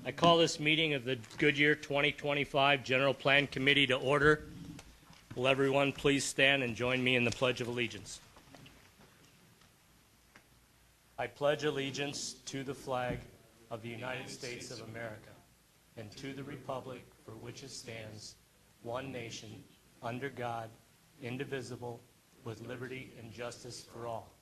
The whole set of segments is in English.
I call this meeting of the Goodyear 2025 General Plan Committee to order. Will everyone please stand and join me in the Pledge of Allegiance? I pledge allegiance to the flag of the United States of America and to the republic for which it stands, one nation, under God, indivisible, with liberty and justice for all.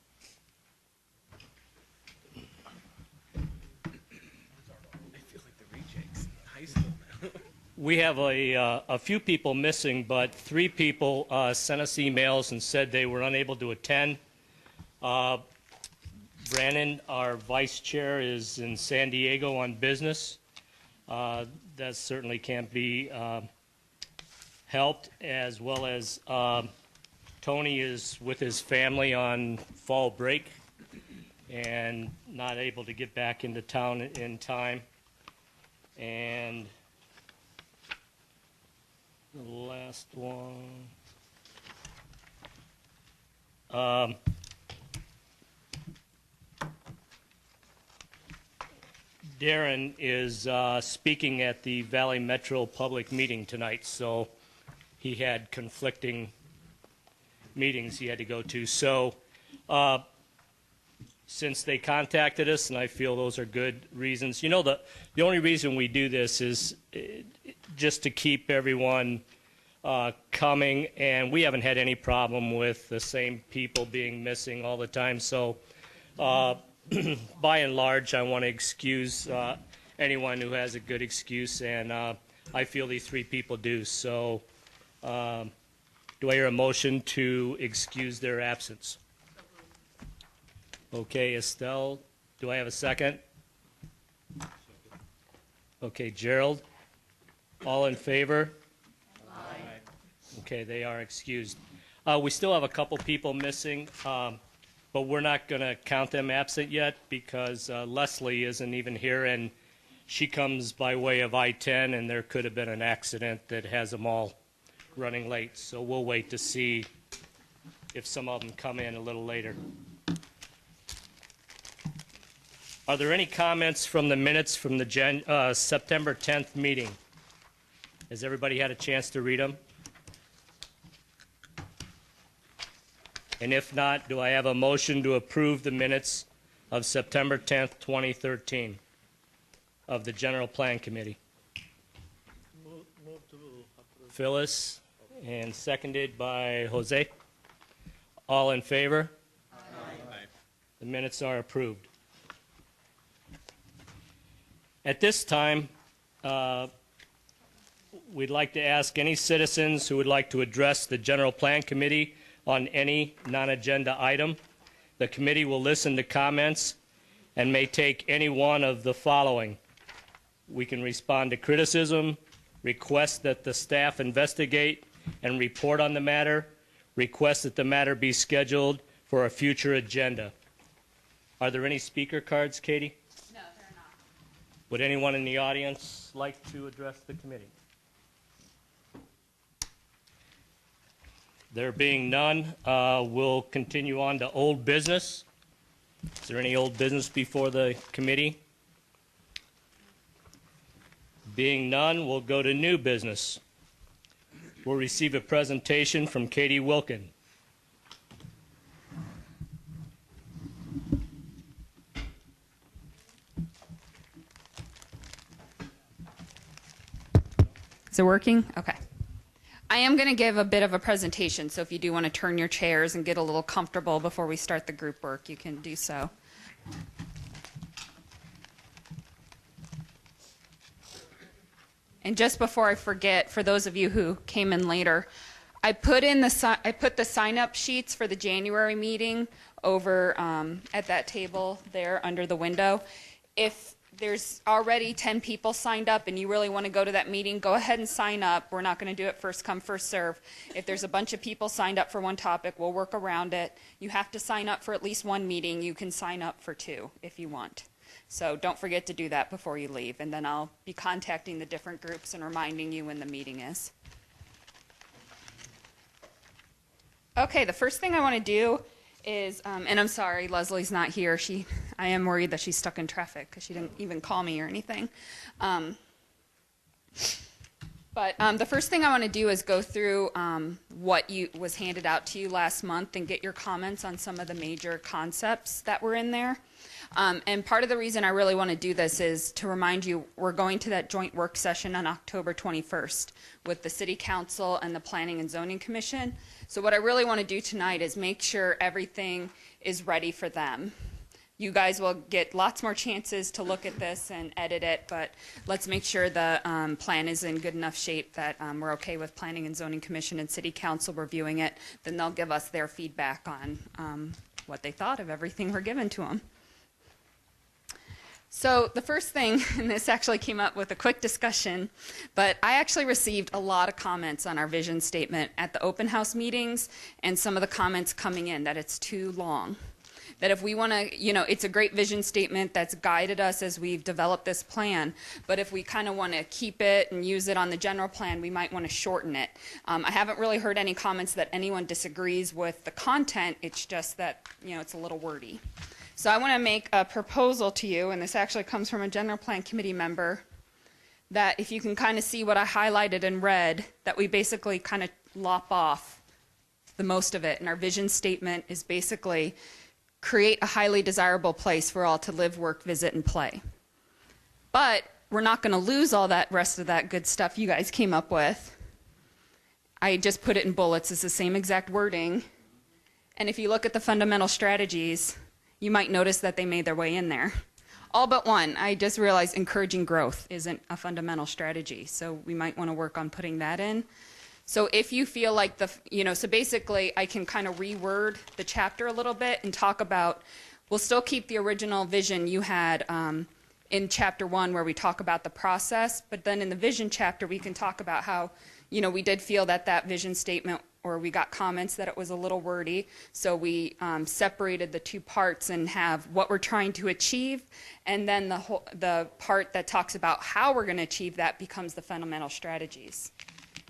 We have a few people missing, but 3 people sent us emails and said they were unable to attend. Brandon, our vice chair, is in San Diego on business. That certainly can't be helped, as well as Tony is with his family on fall break and not able to get back into town in time. And the last one. Darren is speaking at the Valley Metro public meeting tonight, so he had conflicting meetings he had to go to. So since they contacted us, and I feel those are good reasons. You know, the only reason we do this is just to keep everyone coming, and we haven't had any problem with the same people being missing all the time. So by and large, I want to excuse anyone who has a good excuse, and I feel these 3 people do. So do I hear a motion to excuse their absence? Okay, Estelle, do I have a second? Okay, Gerald, all in favor? Aye. Okay, they are excused. We still have a couple people missing, but we're not going to count them absent yet because Leslie isn't even here, and she comes by way of I-10, and there could have been an accident that has them all running late. So we'll wait to see if some of them come in a little later. Are there any comments from the minutes from the September 10th meeting? Has everybody had a chance to read them? And if not, do I have a motion to approve the minutes of September 10th, 2013 of the General Plan Committee? Move to approve. Phyllis, and seconded by Jose. All in favor? Aye. The minutes are approved. At this time, we'd like to ask any citizens who would like to address the General Plan Committee on any non-agenda item. The committee will listen to comments and may take any one of the following. We can respond to criticism, request that the staff investigate and report on the matter, request that the matter be scheduled for a future agenda. Are there any speaker cards, Katie? No, there are not. Would anyone in the audience like to address the committee? There being none, we'll continue on to old business. Is there any old business before the committee? Being none, we'll go to new business. We'll receive a presentation from Katie Wilkin. Is it working? Okay. I am going to give a bit of a presentation, so if you do want to turn your chairs and get a little comfortable before we start the group work, you can do so. And just before I forget, for those of you who came in later, I put the sign-up sheets for the January meeting over at that table there under the window. If there's already 10 people signed up and you really want to go to that meeting, go ahead and sign up. We're not going to do it first come, first serve. If there's a bunch of people signed up for one topic, we'll work around it. You have to sign up for at least one meeting. You can sign up for 2 if you want. So don't forget to do that before you leave, and then I'll be contacting the different groups and reminding you when the meeting is. Okay, the first thing I want to do is, and I'm sorry, Leslie's not here. I am worried that she's stuck in traffic because she didn't even call me or anything. But the first thing I want to do is go through what was handed out to you last month and get your comments on some of the major concepts that were in there. And part of the reason I really want to do this is to remind you we're going to that joint work session on October 21st with the City Council and the Planning and Zoning Commission. So what I really want to do tonight is make sure everything is ready for them. You guys will get lots more chances to look at this and edit it, but let's make sure the plan is in good enough shape that we're okay with Planning and Zoning Commission and City Council reviewing it. Then they'll give us their feedback on what they thought of everything we're given to them. So the first thing, and this actually came up with a quick discussion, but I actually received a lot of comments on our vision statement at the open house meetings and some of the comments coming in that it's too long. That if we want to, it's a great vision statement that's guided us as we've developed this plan, but if we kind of want to keep it and use it on the general plan, we might want to shorten it. I haven't really heard any comments that anyone disagrees with the content, it's just that, it's a little wordy. So I want to make a proposal to you, and this actually comes from a general plan committee member, that if you can kind of see what I highlighted in red, that we basically kind of lop off the most of it. And our vision statement is basically create a highly desirable place for all to live, work, visit, and play. But we're not going to lose all that rest of that good stuff you guys came up with. I just put it in bullets. It's the same exact wording. And if you look at the fundamental strategies, you might notice that they made their way in there. All but one. I just realized encouraging growth isn't a fundamental strategy, so we might want to work on putting that in. So if you feel like so basically I can kind of reword the chapter a little bit and talk about, we'll still keep the original vision you had in chapter 1 where we talk about the process, but then in the vision chapter we can talk about how, we did feel that vision statement, or we got comments that it was a little wordy, so we separated the two parts and have what we're trying to achieve, and then the part that talks about how we're going to achieve that becomes the fundamental strategies.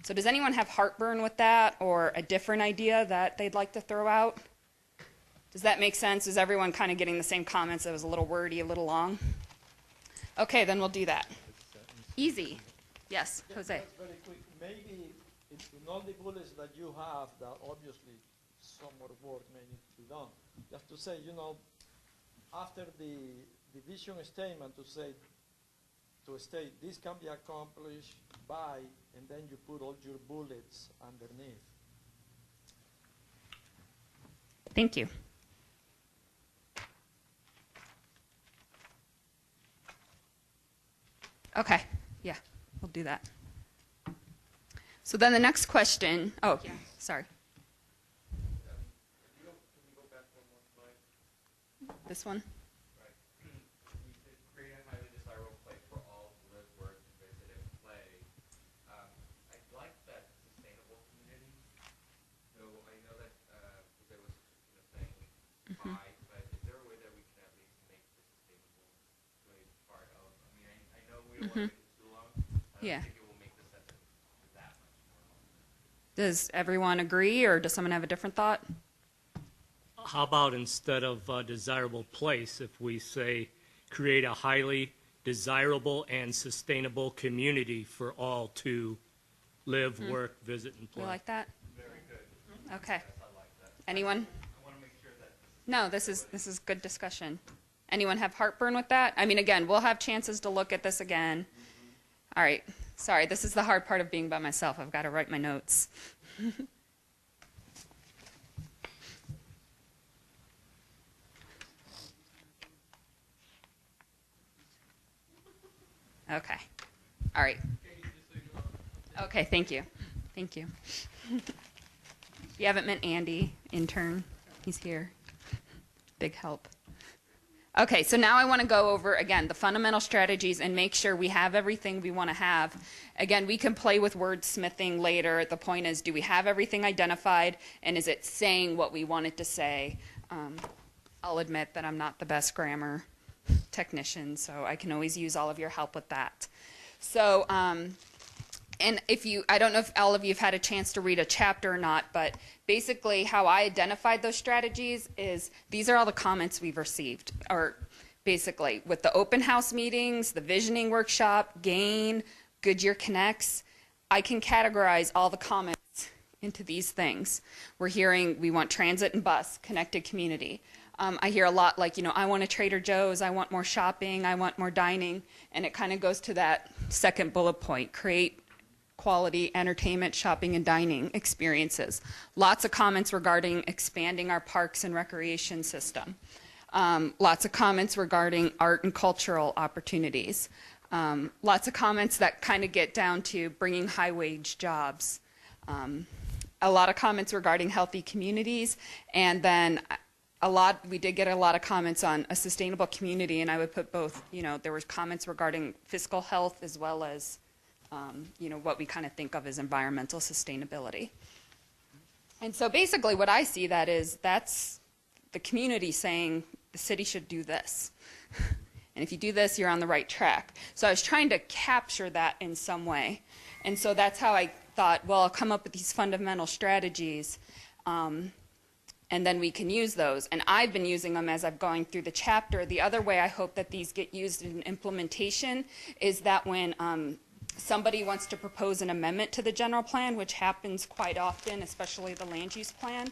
So does anyone have heartburn with that, or a different idea that they'd like to throw out? Does that make sense? Is everyone kind of getting the same comments? It was a little wordy, a little long? Okay, then we'll do that. Easy. Yes, Jose. Just very quick, maybe in all the bullets that you have, that obviously some more work may need to be done, just to say, after the vision statement to state this can be accomplished by, and then you put all your bullets underneath. Thank you. Okay, yeah, we'll do that. So then the next question, yeah, sorry. Can you go back one more slide? This one? Right. We could create a highly desirable place for all to live, work, visit, and play. I like that sustainable community. So I know that Jose was saying buy, but is there a way that we can at least make the sustainable way part of? I mean, I know we don't want to make it too long. Yeah. I don't think it will make the sentence that much more long. Does everyone agree, or does someone have a different thought? How about instead of desirable place, if we say create a highly desirable and sustainable community for all to live, work, visit, and play? You like that? Very good. Okay. Yes, I like that. Anyone? I want to make sure that No, this is good discussion. Anyone have heartburn with that? I mean, again, we'll have chances to look at this again. All right. Sorry, this is the hard part of being by myself. I've got to write my notes. Okay. All right. Okay, thank you. Thank you. You haven't met Andy, intern. He's here. Big help. Okay, so now I want to go over, again, the fundamental strategies and make sure we have everything we want to have. Again, we can play with wordsmithing later. The point is, do we have everything identified, and is it saying what we want it to say? I'll admit that I'm not the best grammar technician, so I can always use all of your help with that. So And I don't know if all of you have had a chance to read a chapter or not, but basically how I identified those strategies is these are all the comments we've received, or basically with the open house meetings, the visioning workshop, GAIN, Goodyear Connects, I can categorize all the comments into these things. We're hearing we want transit and bus, connected community. I hear a lot like, I want a Trader Joe's, I want more shopping, I want more dining, and it kind of goes to that second bullet point, create quality entertainment, shopping, and dining experiences. Lots of comments regarding expanding our parks and recreation system. Lots of comments regarding art and cultural opportunities. Lots of comments that kind of get down to bringing high-wage jobs. A lot of comments regarding healthy communities, and then we did get a lot of comments on a sustainable community, and I would put both, there was comments regarding fiscal health as well as, what we kind of think of as environmental sustainability. And so basically what I see that's the community saying the city should do this. And if you do this, you're on the right track. So I was trying to capture that in some way. And so that's how I thought, well, I'll come up with these fundamental strategies, and then we can use those. And I've been using them as I'm going through the chapter. The other way I hope that these get used in implementation is that when somebody wants to propose an amendment to the general plan, which happens quite often, especially the land use plan,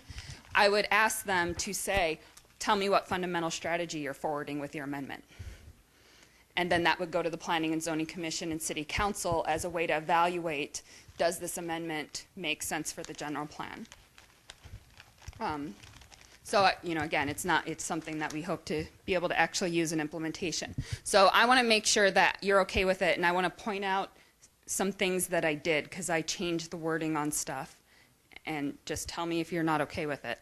I would ask them to say, tell me what fundamental strategy you're forwarding with your amendment. And then that would go to the Planning and Zoning Commission and City Council as a way to evaluate, does this amendment make sense for the general plan? So, again, it's something that we hope to be able to actually use in implementation. So I want to make sure that you're okay with it, and I want to point out some things that I did, because I changed the wording on stuff, and just tell me if you're not okay with it.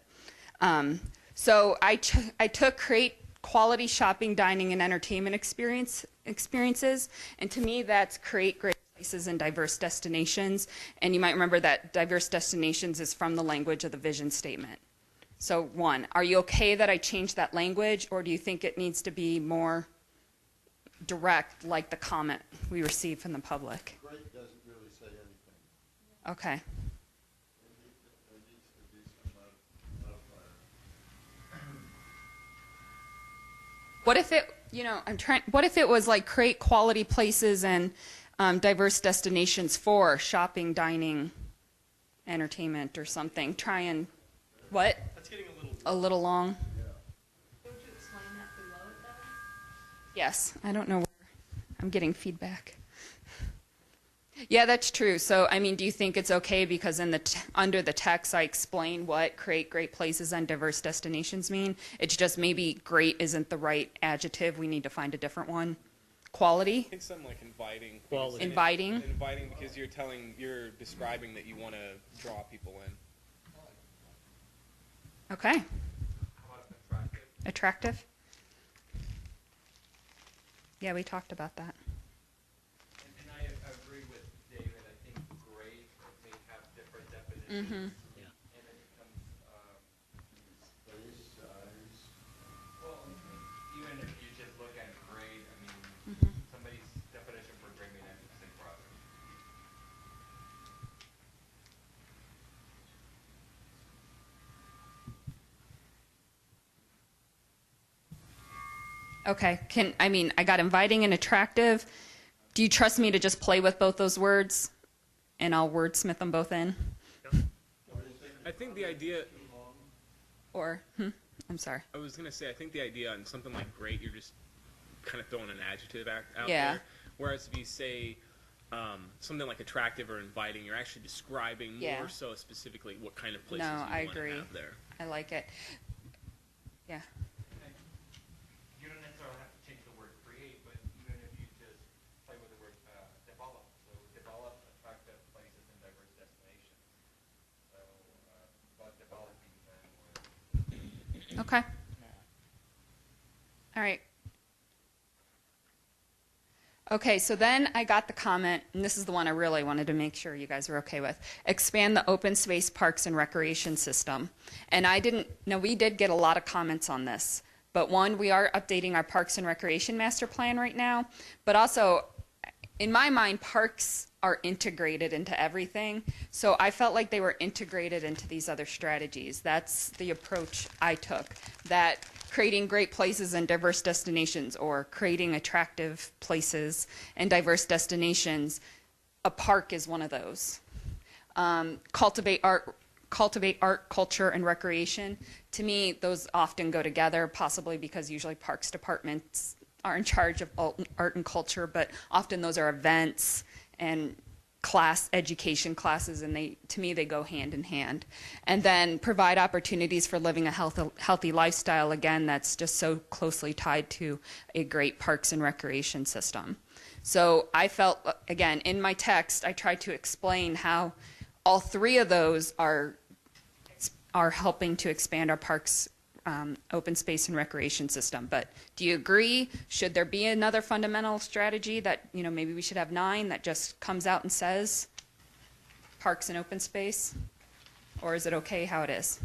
So I took create quality shopping, dining, and entertainment experiences, and to me that's create great places and diverse destinations. And you might remember that diverse destinations is from the language of the vision statement. So one, are you okay that I changed that language, or do you think it needs to be more direct, like the comment we received from the public? Great doesn't really say anything. Okay. There needs to be some modifier. What if it, what if it was like create quality places and diverse destinations for shopping, dining, entertainment, or something? Try and, what? That's getting A little long? Would you explain that below it, though? Yes. I don't know where I'm getting feedback. Yeah, that's true. So, do you think it's okay because in under the text I explain what create great places and diverse destinations mean? It's just maybe great isn't the right adjective. We need to find a different one. Quality? I think something like inviting. Quality. Inviting? Inviting because you're describing that you want to draw people in. Okay. How about attractive? Attractive? Yeah, we talked about that. And I agree with David. I think great may have different definitions. Mm-hmm. And then it becomes, Space, size. well, even if you just look at grade, Mm-hmm. somebody's definition for grade may not be the same for others. Okay. I got inviting and attractive. Do you trust me to just play with both those words and I'll wordsmith them both in? I think the idea. Or, I'm sorry. I was gonna say I think the idea on something like great, you're just kind of throwing an adjective out Yeah. there. Whereas if you say something like attractive or inviting, you're actually describing Yeah. more so specifically what kind of places No, you I want to agree. have there. I like it. Yeah. You don't necessarily have to change the word create, but even if you just play with the word develop. So develop attractive places and diverse destinations. So about developing them. Okay. All right. Okay, so then I got the comment, and this is the one I really wanted to make sure you guys were okay with. Expand the open space parks and recreation system. And we did get a lot of comments on this. But one, we are updating our parks and recreation master plan right now. But also, in my mind, parks are integrated into everything. So I felt like they were integrated into these other strategies. That's the approach I took, that creating great places and diverse destinations, or creating attractive places and diverse destinations, a park is one of those. Cultivate art, culture, and recreation. To me, those often go together, possibly because usually parks departments are in charge of art and culture, but often those are events and education classes, and to me, they go hand in hand. And then provide opportunities for living a healthy lifestyle, again, that's just so closely tied to a great parks and recreation system. So I felt, again, in my text, I tried to explain how all three of those are helping to expand our parks, open space and recreation system. But do you agree? Should there be another fundamental strategy that, maybe we should have 9 that just comes out and says parks and open space? Or is it okay how it is?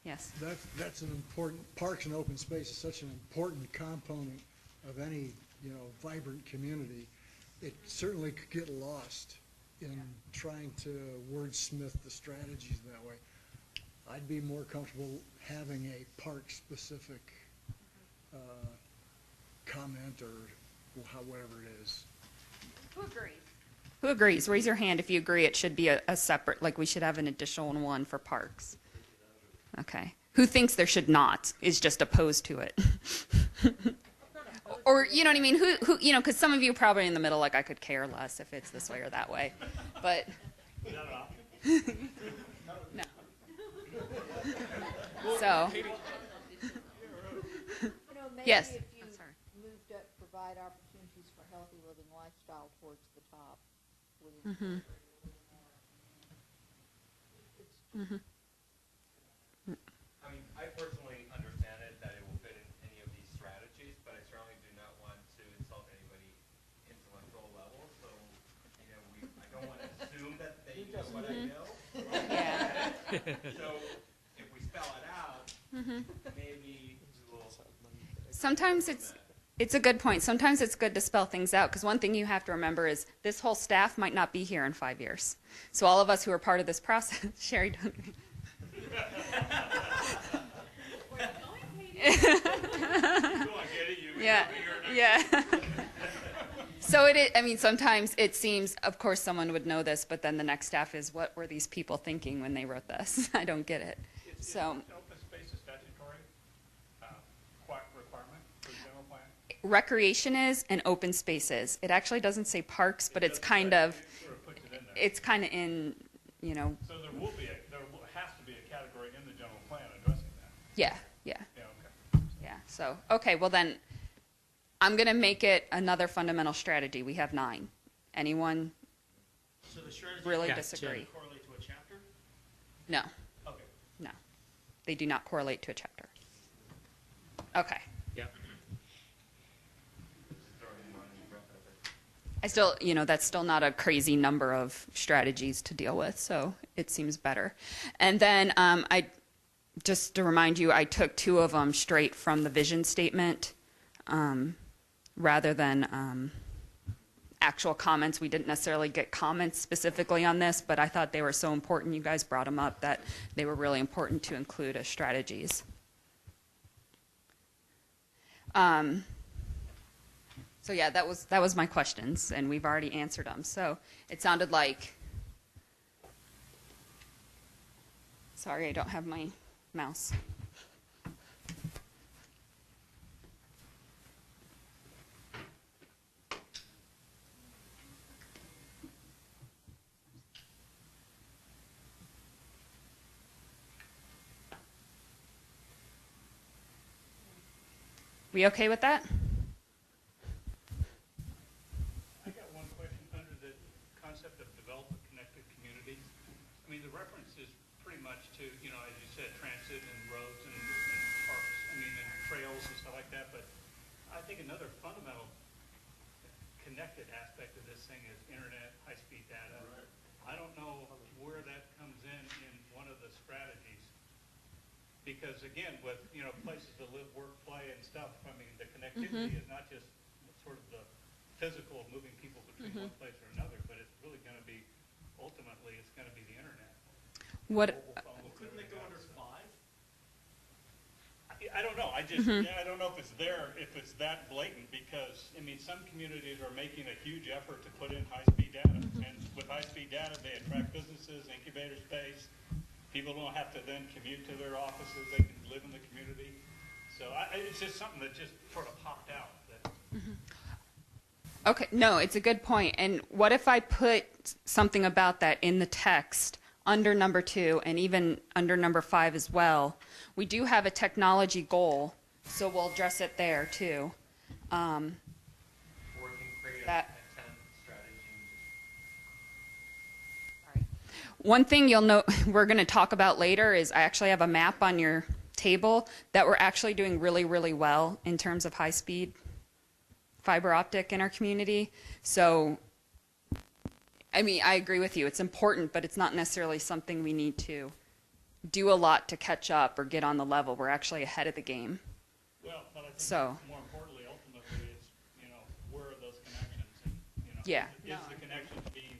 Yes. That's an important, parks and open space is such an important component of any, vibrant community. It certainly could get lost in trying to wordsmith the strategies that way. I'd be more comfortable having a park-specific comment or whatever it is. Who agrees? Who agrees? Raise your hand if you agree it should be a separate, like we should have an additional one for parks. Okay. Who thinks there should not, is just opposed to it? Or, you know what I mean? Who because some of you are probably in the middle, like I could care less if it's this way or that way. But, no. So, Maybe yes. if you Oh, sorry. moved up, provide opportunities for healthy living lifestyle towards the top. I mean, I personally understand it that it will fit in any of these strategies, but I certainly do not want to insult anybody intellectual level. So, I don't want to assume that they know what I know. Yeah. So, if we spell it out, maybe we will. Sometimes it's a good point. Sometimes it's good to spell things out, because one thing you have to remember is this whole staff might not be here in 5 years. So all of us who are part of this process, Sherry, don't. Yeah, yeah. So sometimes it seems, of course someone would know this, but then the next staff is, what were these people thinking when they wrote this? I don't get it. So. Open space is statutory requirement for the general plan? Recreation is and open spaces. It actually doesn't say parks, but it's kind of, Sort of puts it in there. it's kind of in, So there has to be a category in the general plan addressing that. yeah. Yeah, okay. Yeah, so, okay, well then, I'm going to make it another fundamental strategy. We have 9. Anyone So the strategy really Yeah, disagree? correlate to a chapter? No, Okay. no. They do not correlate to a chapter. Okay. Yeah. I still, that's still not a crazy number of strategies to deal with, so it seems better. And then just to remind you, I took 2 of them straight from the vision statement rather than actual comments. We didn't necessarily get comments specifically on this, but I thought they were so important, you guys brought them up, that they were really important to include as strategies. So yeah, that was my questions, and we've already answered them. So it sounded like, sorry, I don't have my mouse. We okay with that? I got one question under the concept of develop a connected community. I mean, the reference is pretty much to, as you said, transit and roads and parks, and trails and stuff like that, but I think another fundamental connected aspect of this thing is internet, high-speed data. I don't know where that comes in one of the strategies. Because again, with, places to live, work, play, and stuff, the connectivity is not just sort of the physical of moving people between one place or another. going to be the internet. What? Mobile phone will Couldn't never they go have under it. 5? I don't know. I just, yeah, I don't know if it's there, if it's that blatant, because, I mean, some communities are making a huge effort to put in high-speed data. And with high-speed data, they attract businesses, incubator space. People don't have to then commute to their offices. They can live in the community. So it's just something that just sort of popped out. That, Okay, no, it's a good point. And what if I put something about that in the text under number 2 and even under number 5 as well? We do have a technology goal, so we'll address it there too. Working creative That- intent strategy. One thing you'll note we're going to talk about later is I actually have a map on your table that we're actually doing really, really well in terms of high-speed fiber optic in our community. So, I mean, I agree with you. It's important, but it's not necessarily something we need to do a lot to catch up or get on the level. We're actually ahead of the game. well, but I think So- more importantly, ultimately, it's, where are those connections? And, Yeah. Is the connection being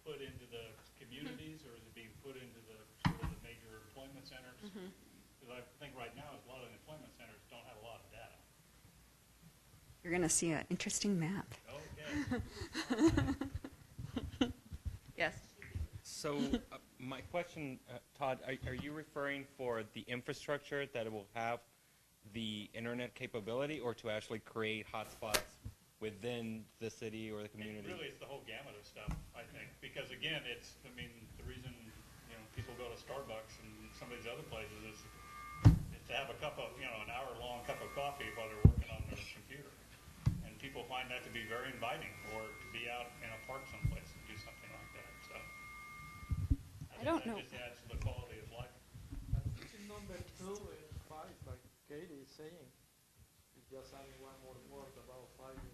put into the communities, or is it being put into the sort of the major employment centers? Because I think right now, a lot of the employment centers don't have a lot of data. You're going to see an interesting map. Okay. Yes. So, my question, Todd, are you referring for the infrastructure that it will have the internet capability, or to actually create hotspots within the city or the community? Really, it's the whole gamut of stuff, I think, because again, the reason, people go to Starbucks and some of these other places is to have a cup of, an hour-long cup of coffee while they're working on their computer. And people find that to be very inviting, or to be out in a park someplace and do something like that, so. I don't think know. that just adds to the quality of life. In number 2 and 5, like Katie is saying, it's just adding one more word about fiber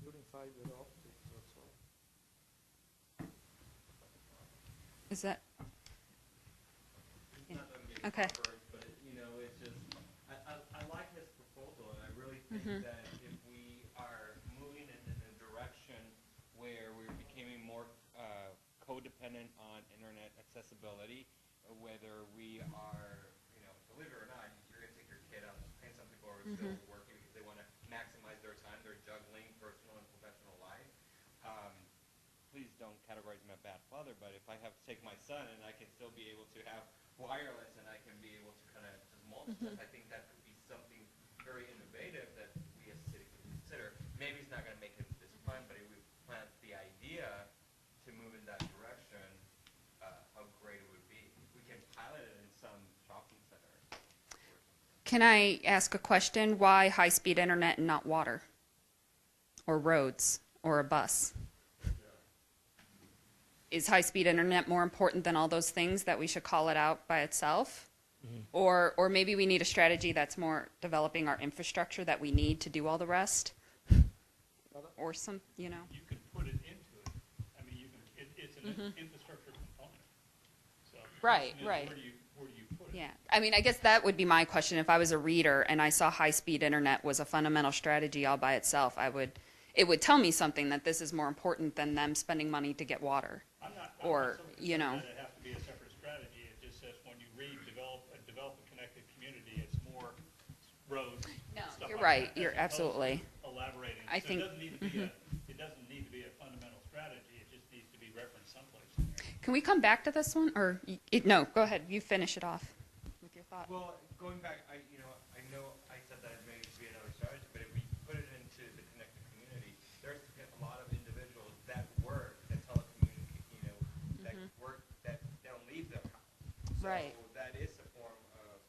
during fiber optics, that's all. Is that? It's not gonna be Okay. covered, but it's just, I like his proposal, and I really think that if we are moving in a direction Where we're becoming more codependent on internet accessibility, whether we are, believe it or not, you're gonna take your kid out and some people are still working because they wanna maximize their time, they're juggling personal and professional life. please don't categorize me a bad father, but if I have to take my son and I can still be able to have Wireless, and I can be able to kind of just multitask, I think that could be something very innovative that we as a city could consider. Maybe it's not gonna make it this time, but if we plant the idea to move in that direction, how great it would be. We can pilot it in some shopping centers. Can I ask a question? Why high-speed internet and not water? Or roads? Or a bus? Is high-speed internet more important than all those things that we should call it out by itself? Or maybe we need a strategy that's more developing our infrastructure that we need to do all the rest? Or some, You can put it into it. I mean, it's an infrastructure component. So, Right, where right. do you put it? Yeah, I mean, I guess that would be my question. If I was a reader and I saw high-speed internet was a fundamental strategy all by itself, it would tell me something that this is more important than them spending money to get water. I'm not Or, so you know. concerned that it has to be a separate strategy. It just says when you read develop a connected community, it's more roads. No, stuff you're like right. that, You're as opposed to absolutely. elaborating. I So think- it doesn't need to be a fundamental strategy. It just needs to be referenced someplace in there. Can we come back to this one? Or, no, go ahead. You finish it off with your thought. Well, going back, I know I said that it may be another strategy, but if we put it into the connected community, there's a lot of individuals that work, that that work, that don't leave their house. Right. So that is a form of,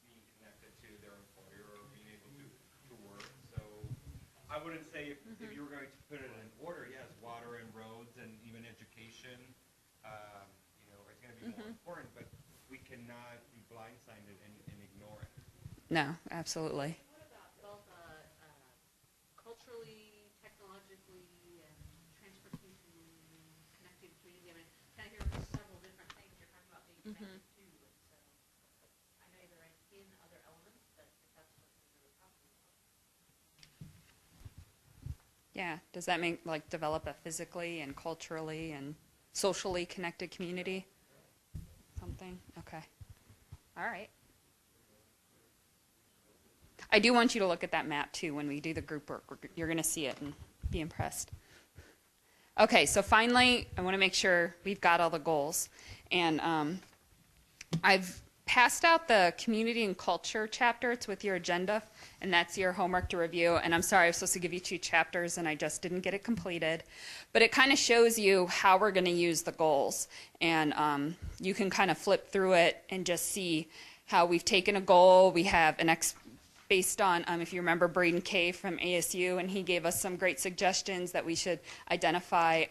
being connected to their employer or being able to work. So I wouldn't say if you were going to put it in order, yes, water and roads and even education, it's going to be more important, but we cannot be blindsided and ignore it. No, absolutely. What about both culturally, technologically, and transportation connected community? I mean, kind of hear several different things you're talking about being connected to, and so I know they're in other elements, but if that's what you're really talking about. Yeah. Does that mean, like, develop it physically and culturally and socially connected community. Something, okay. All right. I do want you to look at that map too when we do the group work. You're going to see it and be impressed. Okay, so finally, I want to make sure we've got all the goals. And I've passed out the community and culture chapter. It's with your agenda, and that's your homework to review. And I'm sorry, I was supposed to give you 2 chapters, and I just didn't get it completed. But it kind of shows you how we're going to use the goals. And you can kind of flip through it and just see how we've taken a goal. We have an based on, if you remember Braden Kay from ASU, and he gave us some great suggestions that we should identify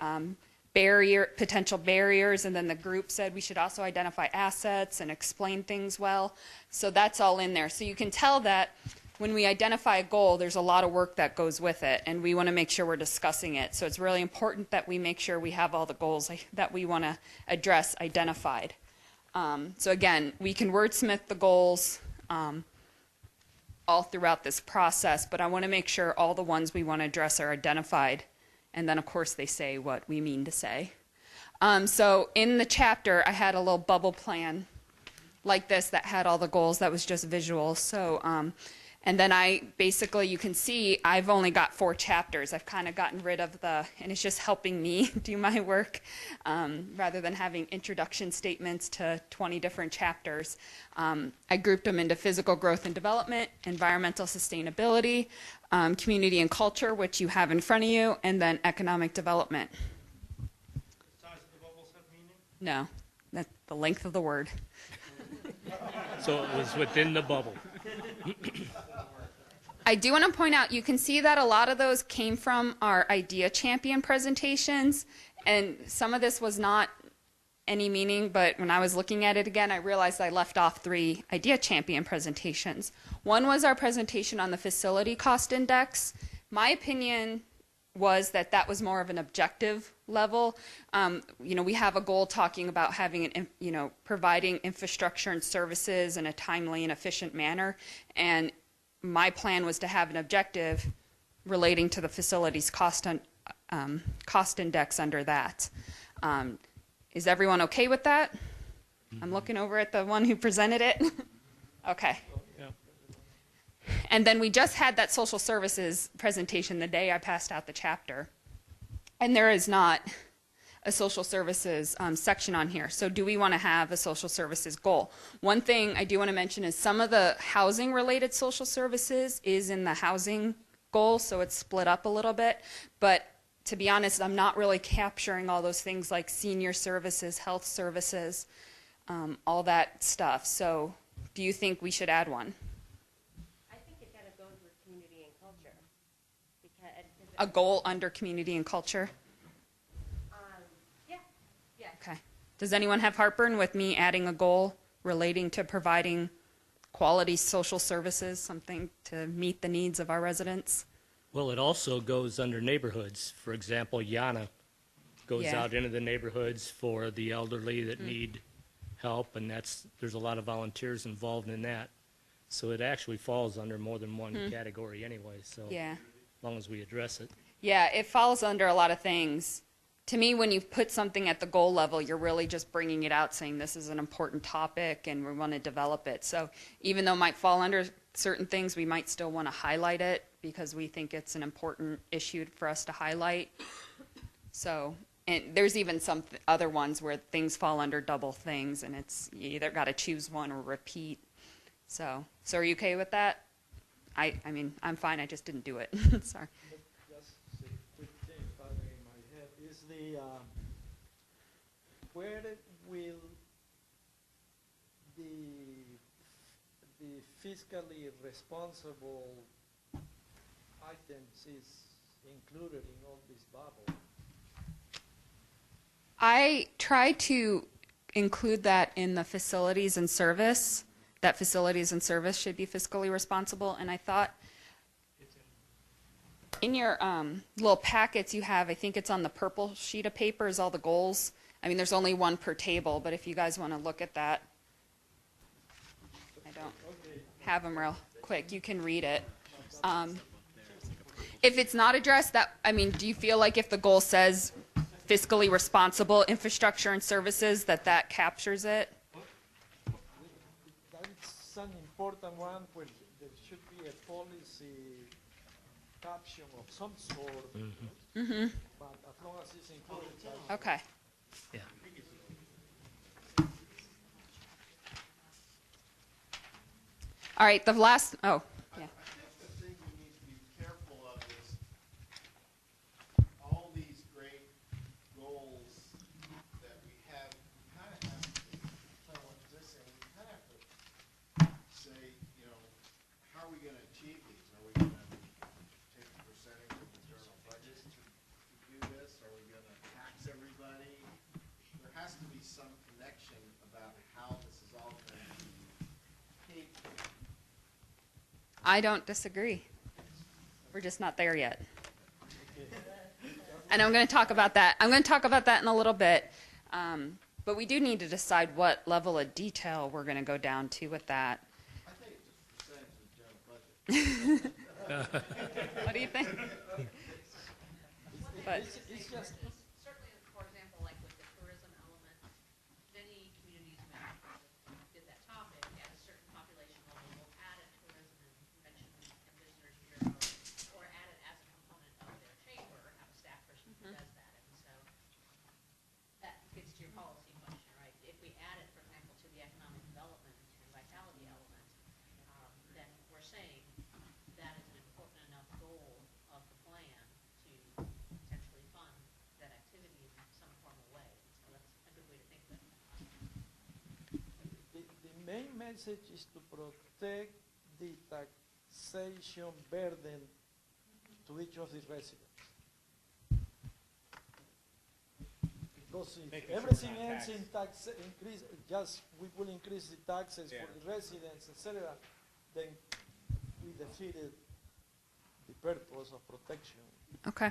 potential barriers, and then the group said we should also identify assets and explain things well. So that's all in there. So you can tell that when we identify a goal, there's a lot of work that goes with it, and we want to make sure we're discussing it. So it's really important that we make sure we have all the goals that we want to address identified. So again, we can wordsmith the goals all throughout this process, but I want to make sure all the ones we want to address are identified. And then, of course, they say what we mean to say. So in the chapter, I had a little bubble plan like this that had all the goals. That was just visual. So, and then you can see I've only got 4 chapters. I've kind of gotten rid of and it's just helping me do my work rather than having introduction statements to 20 different chapters. I grouped them into physical growth and development, environmental sustainability, community and culture, which you have in front of you, and then economic development. The size of the bubbles have meaning? No, that's the length of the word. So it was within the bubble. I do want to point out, you can see that a lot of those came from our Idea Champion presentations, and some of this was not any meaning, but when I was looking at it again, I realized I left off 3 Idea Champion presentations. One was our presentation on the facility cost index. My opinion was that was more of an objective level. We have a goal talking about having providing infrastructure and services in a timely and efficient manner, and my plan was to have an objective relating to the facilities cost index under that. Is everyone okay with that? I'm looking over at the one who presented it. Okay. Yeah. And then we just had that social services presentation the day I passed out the chapter. And there is not a social services section on here. So do we want to have a social services goal? One thing I do want to mention is some of the housing related social services is in the housing goal, so it's split up a little bit. But to be honest, I'm not really capturing all those things like senior services, health services, all that stuff. So do you think we should add one? I think it kind of goes with community and culture. A goal under community and culture? Yeah. Okay. Does anyone have heartburn with me adding a goal relating to providing quality social services, something to meet the needs of our residents? Well, it also goes under neighborhoods. For example, Yana goes Yeah. out into the neighborhoods for the elderly that need help, and there's a lot of volunteers involved in that. So it actually falls under more than one category anyway, so Yeah. as long as we address it. Yeah, it falls under a lot of things. To me, when you put something at the goal level, you're really just bringing it out, saying this is an important topic and we want to develop it. So even though it might fall under certain things, we might still want to highlight it because we think it's an important issue for us to highlight. So, and there's even some other ones where things fall under double things, and you either got to choose one or repeat. So are you okay with that? I mean, I'm fine. I just didn't do it. Sorry. Just a quick thing popping in my head is where will the fiscally responsible items is included in all this bubble? I try to include that in the facilities and service, that facilities and service should be fiscally responsible. And I thought in your little packets you have, I think it's on the purple sheet of paper, is all the goals. I mean, there's only one per table, but if you guys want to look at that, I don't have them real quick. You can read it. If it's not addressed, do you feel like if the goal says fiscally responsible infrastructure and services, that captures it. That is an important one where there should be a policy caption of some sort. But as long as it's included, that's Okay. Yeah. All right, the last, oh, yeah. I think the thing we need to be careful of is all these great goals that we have, we kind of have to, kind of what this saying, we kind of have to say, you know, how are we going to achieve these? Are we going to take a percentage of the general budget to do this? Are we going to tax everybody? There has to be some connection about how this is all going to be paid for. I don't disagree. We're just not there yet. And I'm going to talk about that. I'm going to talk about that in a little bit. But we do need to decide what level of detail we're going to go down to with that. I think it's just a percentage of the general budget. What do you think? But it's just Certainly, for example, like with the tourism element, many communities did that topic at a certain population level, will add a tourism and convention and visitors bureau, or add it as a component of their chamber, have a staff person who does that. And so that gets to your policy question, right? If we add it, for example, to the economic development and vitality element, then we're saying that is an important enough goal of the plan to potentially fund that activity in some formal way. So that's a good way to think of it. the main message is to protect the taxation burden to each of the residents. Because if everything ends in tax increase, just we will increase the taxes for the residents, etc., then we defeated the purpose of protection. okay.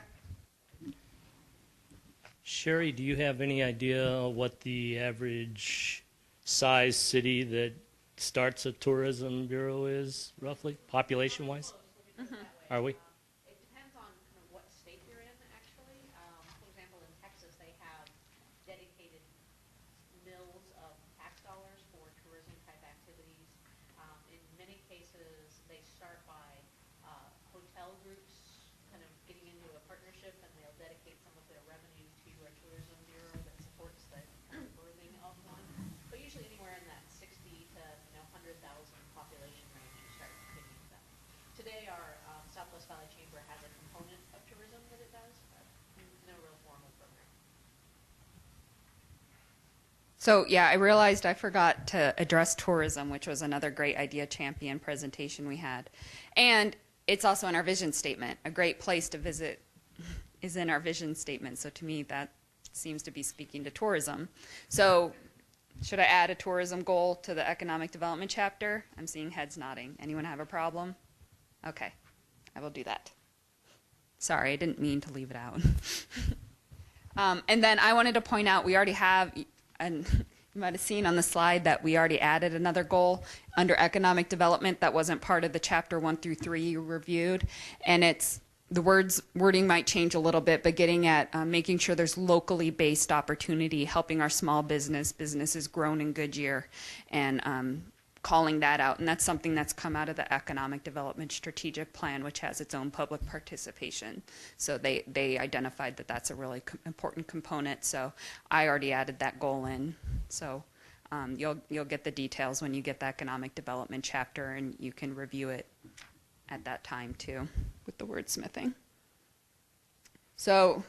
Sherry, do you have any idea what the average size city that starts a tourism bureau is, roughly, population-wise? Are we? It depends on kind of what state you're in, actually. For example, in Texas, they have dedicated mills of tax dollars for tourism-type activities. In many cases, they start by hotel groups kind of getting into a partnership, and they'll dedicate some of their revenue to a tourism bureau that supports the kind of birthing of one. But usually anywhere in that 60 to 100,000 population range, you start getting into that. Today, our Southwest Valley Chamber has a component of tourism that it does, but no real formal program. So, yeah, I realized I forgot to address tourism, which was another great idea champion presentation we had. And it's also in our vision statement. A great place to visit is in our vision statement. So to me, that seems to be speaking to tourism. So should I add a tourism goal to the economic development chapter? I'm seeing heads nodding. Anyone have a problem? Okay, I will do that. Sorry, I didn't mean to leave it out. And then I wanted to point out, we already have, and you might have seen on the slide that we already added another goal under economic development that wasn't part of the chapter 1 through 3 you reviewed. And it's, the wording might change a little bit, but getting at making sure there's locally based opportunity, helping our small businesses grown in Goodyear, and calling that out. And that's something that's come out of the economic development strategic plan, which has its own public participation. So they identified that that's a really important component. So I already added that goal in. So you'll get the details when you get the economic development chapter, and you can review it at that time too with the wordsmithing. So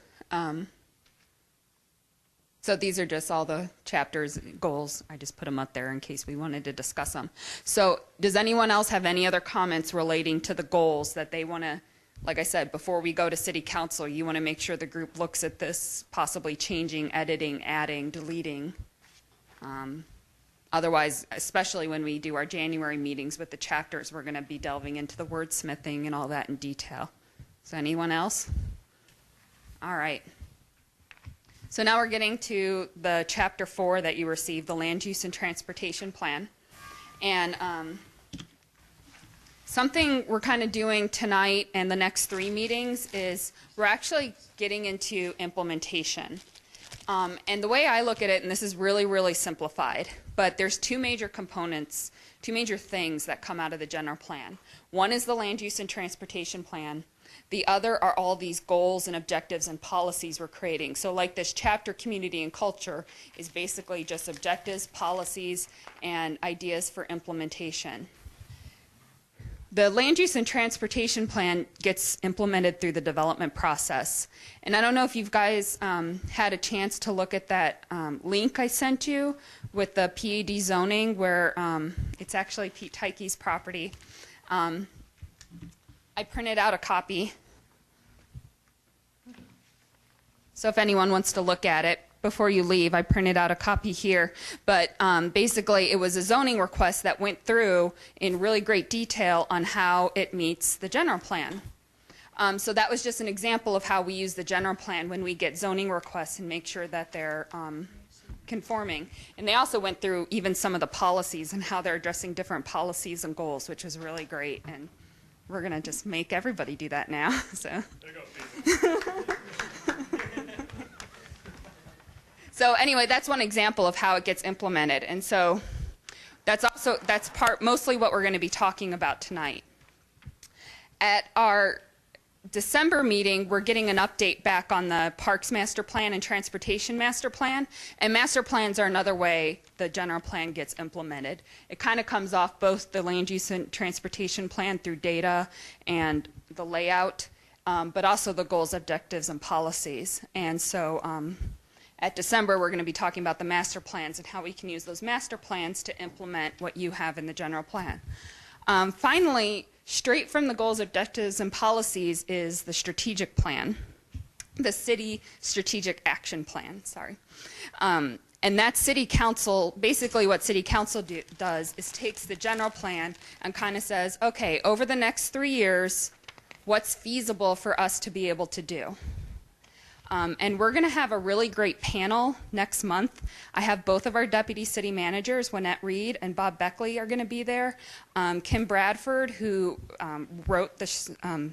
so these are just all the chapters goals. I just put them up there in case we wanted to discuss them. So does anyone else have any other comments relating to the goals that they want to, like I said, before we go to city council, you want to make sure the group looks at this, possibly changing, editing, adding, deleting. Otherwise, especially when we do our January meetings with the chapters, we're going to be delving into the wordsmithing and all that in detail. Is anyone else? All right. So now we're getting to the chapter 4 that you received, the land use and transportation plan. And something we're kind of doing tonight and the next 3 meetings is we're actually getting into implementation. And the way I look at it, and this is really, really simplified, but there's two major components, two major things that come out of the general plan. One is the land use and transportation plan. The other are all these goals and objectives and policies we're creating. So like this chapter, community and culture, is basically just objectives, policies, and ideas for implementation. The land use and transportation plan gets implemented through the development process. And I don't know if you guys had a chance to look at that link I sent you with the PAD zoning, where it's actually Pete Tyke's property. I printed out a copy. So if anyone wants to look at it before you leave, I printed out a copy here. But basically, it was a zoning request that went through in really great detail on how it meets the general plan. So that was just an example of how we use the general plan when we get zoning requests and make sure that they're conforming. And they also went through even some of the policies and how they're addressing different policies and goals, which is really great. And we're going to just make everybody do that now. So. There you go, Peter. So anyway, that's one example of how it gets implemented. And so that's mostly what we're going to be talking about tonight. At our December meeting, we're getting an update back on the Parks Master Plan and Transportation Master Plan. And master plans are another way the general plan gets implemented. It kind of comes off both the land use and transportation plan through data and the layout, but also the goals, objectives, and policies. And so at December, we're going to be talking about the master plans and how we can use those master plans to implement what you have in the general plan. Finally, straight from the goals, objectives, and policies is the strategic plan, the city strategic action plan, sorry. And that city council, basically what city council does is takes the general plan and kind of says, okay, over the next 3 years, what's feasible for us to be able to do? And we're going to have a really great panel next month. I have both of our deputy city managers, Wynette Reed and Bob Beckley, are going to be there. Kim Bradford, who wrote this,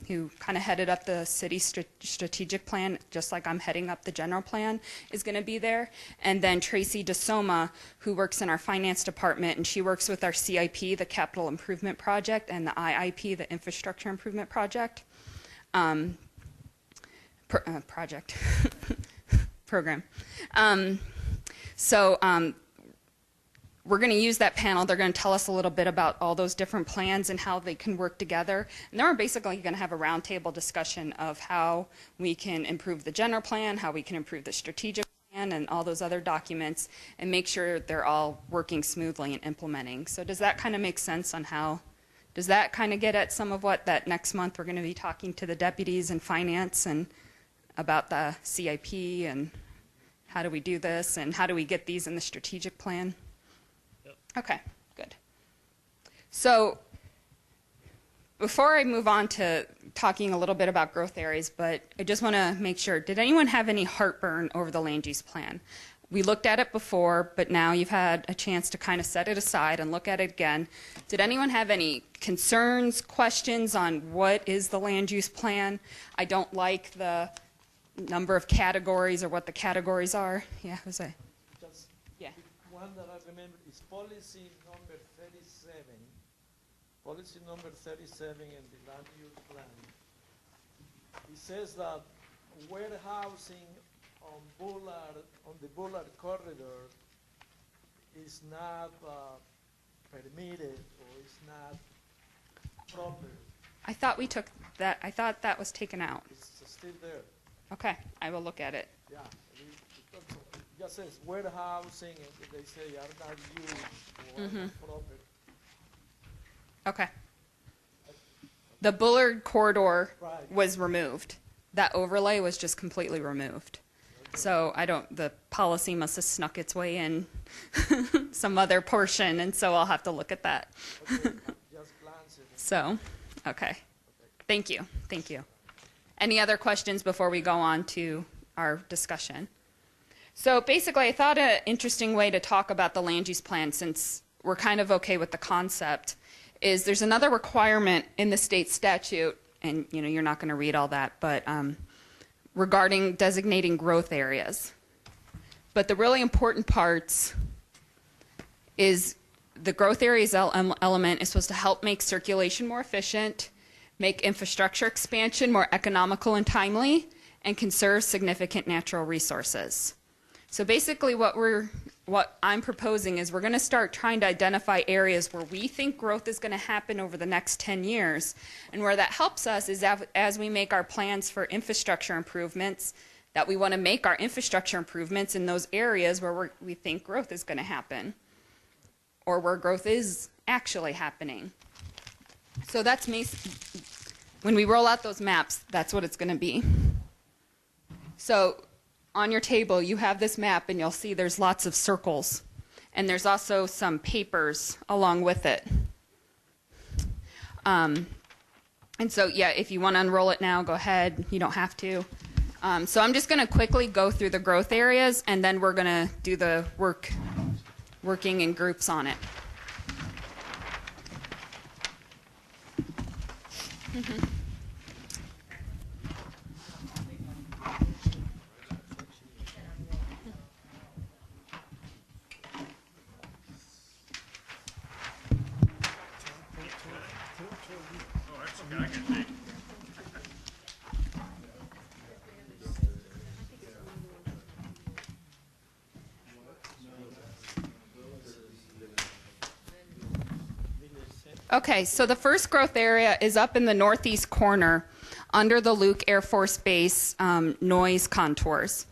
who kind of headed up the city strategic plan, just like I'm heading up the general plan, is going to be there. And then Tracy DeSoma, who works in our finance department, and she works with our CIP, the Capital Improvement Project, and the IIP, the Infrastructure Improvement Project. Program. We're going to use that panel. They're going to tell us a little bit about all those different plans and how they can work together. And then we're basically going to have a roundtable discussion of how we can improve the general plan, how we can improve the strategic plan, and all those other documents, and make sure they're all working smoothly and implementing. So does that kind of make sense on how? Does that kind of get at some of what that next month we're going to be talking to the deputies in finance and about the CIP and how do we do this and how do we get these in the strategic plan? Yep. Okay, good. So before I move on to talking a little bit about growth areas, but I just want to make sure, did anyone have any heartburn over the land use plan? We looked at it before, but now you've had a chance to kind of set it aside and look at it again. Did anyone have any concerns, questions on what is the land use plan? I don't like the number of categories or what the categories are. Yeah, Jose. Just Yeah. one that I remember is policy number 37. Policy number 37 in the land use plan. It says that warehousing on the Bullard corridor is not permitted or is not proper. I thought we took that. I thought that was taken out. It's still there. Okay, I will look at it. Yeah, it just says warehousing, and they say are not used or are not proper. Okay. The Bullard corridor Right. was removed. That overlay was just completely removed. So the policy must have snuck its way in some other portion, and so I'll have to look at that. Okay, just glance it. So, okay. Thank you. Thank you. Any other questions before we go on to our discussion? So basically, I thought an interesting way to talk about the land use plan, since we're kind of okay with the concept, is there's another requirement in the state statute, and you're not going to read all that, but regarding designating growth areas. But the really important parts is the growth areas element is supposed to help make circulation more efficient, make infrastructure expansion more economical and timely, and conserve significant natural resources. So basically what I'm proposing is we're going to start trying to identify areas where we think growth is going to happen over the next 10 years. And where that helps us is as we make our plans for infrastructure improvements, that we want to make our infrastructure improvements in those areas where we think growth is going to happen, or where growth is actually happening. So that's me. When we roll out those maps, that's what it's going to be. So on your table, you have this map, and you'll see there's lots of circles. And there's also some papers along with it. And so, yeah, if you want to unroll it now, go ahead. You don't have to. So I'm just going to quickly go through the growth areas, and then we're going to do the working in groups on it. Okay, so the first growth area is up in the northeast corner under the Luke Air Force Base noise contours.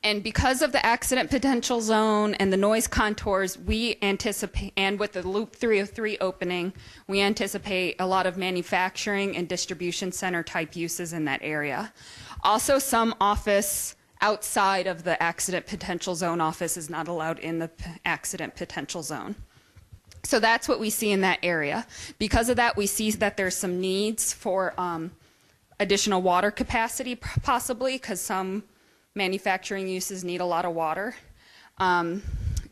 And because of the accident potential zone and the noise contours, we anticipate, and with the Loop 303 opening, we anticipate a lot of manufacturing and distribution center type uses in that area. Also, some office outside of the accident potential zone office is not allowed in the accident potential zone. So that's what we see in that area. Because of that, we see that there's some needs for additional water capacity, possibly, because some manufacturing uses need a lot of water.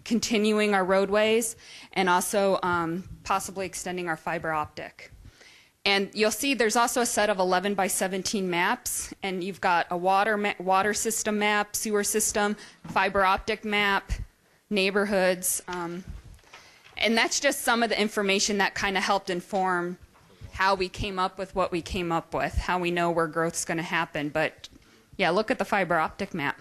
Continuing our roadways, and also possibly extending our fiber optic. And you'll see there's also a set of 11 by 17 maps, and you've got a water system map, sewer system, fiber optic map, neighborhoods. And that's just some of the information that kind of helped inform how we came up with what we came up with, how we know where growth's going to happen. But yeah, look at the fiber optic map.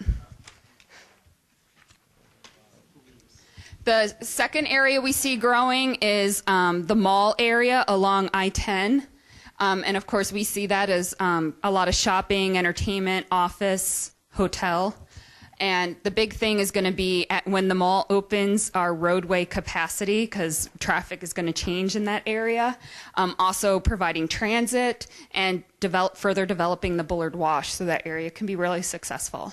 The second area we see growing is the mall area along I-10. And of course, we see that as a lot of shopping, entertainment, office, hotel. And the big thing is going to be when the mall opens, our roadway capacity, because traffic is going to change in that area. Also providing transit and further developing the Bullard Wash so that area can be really successful.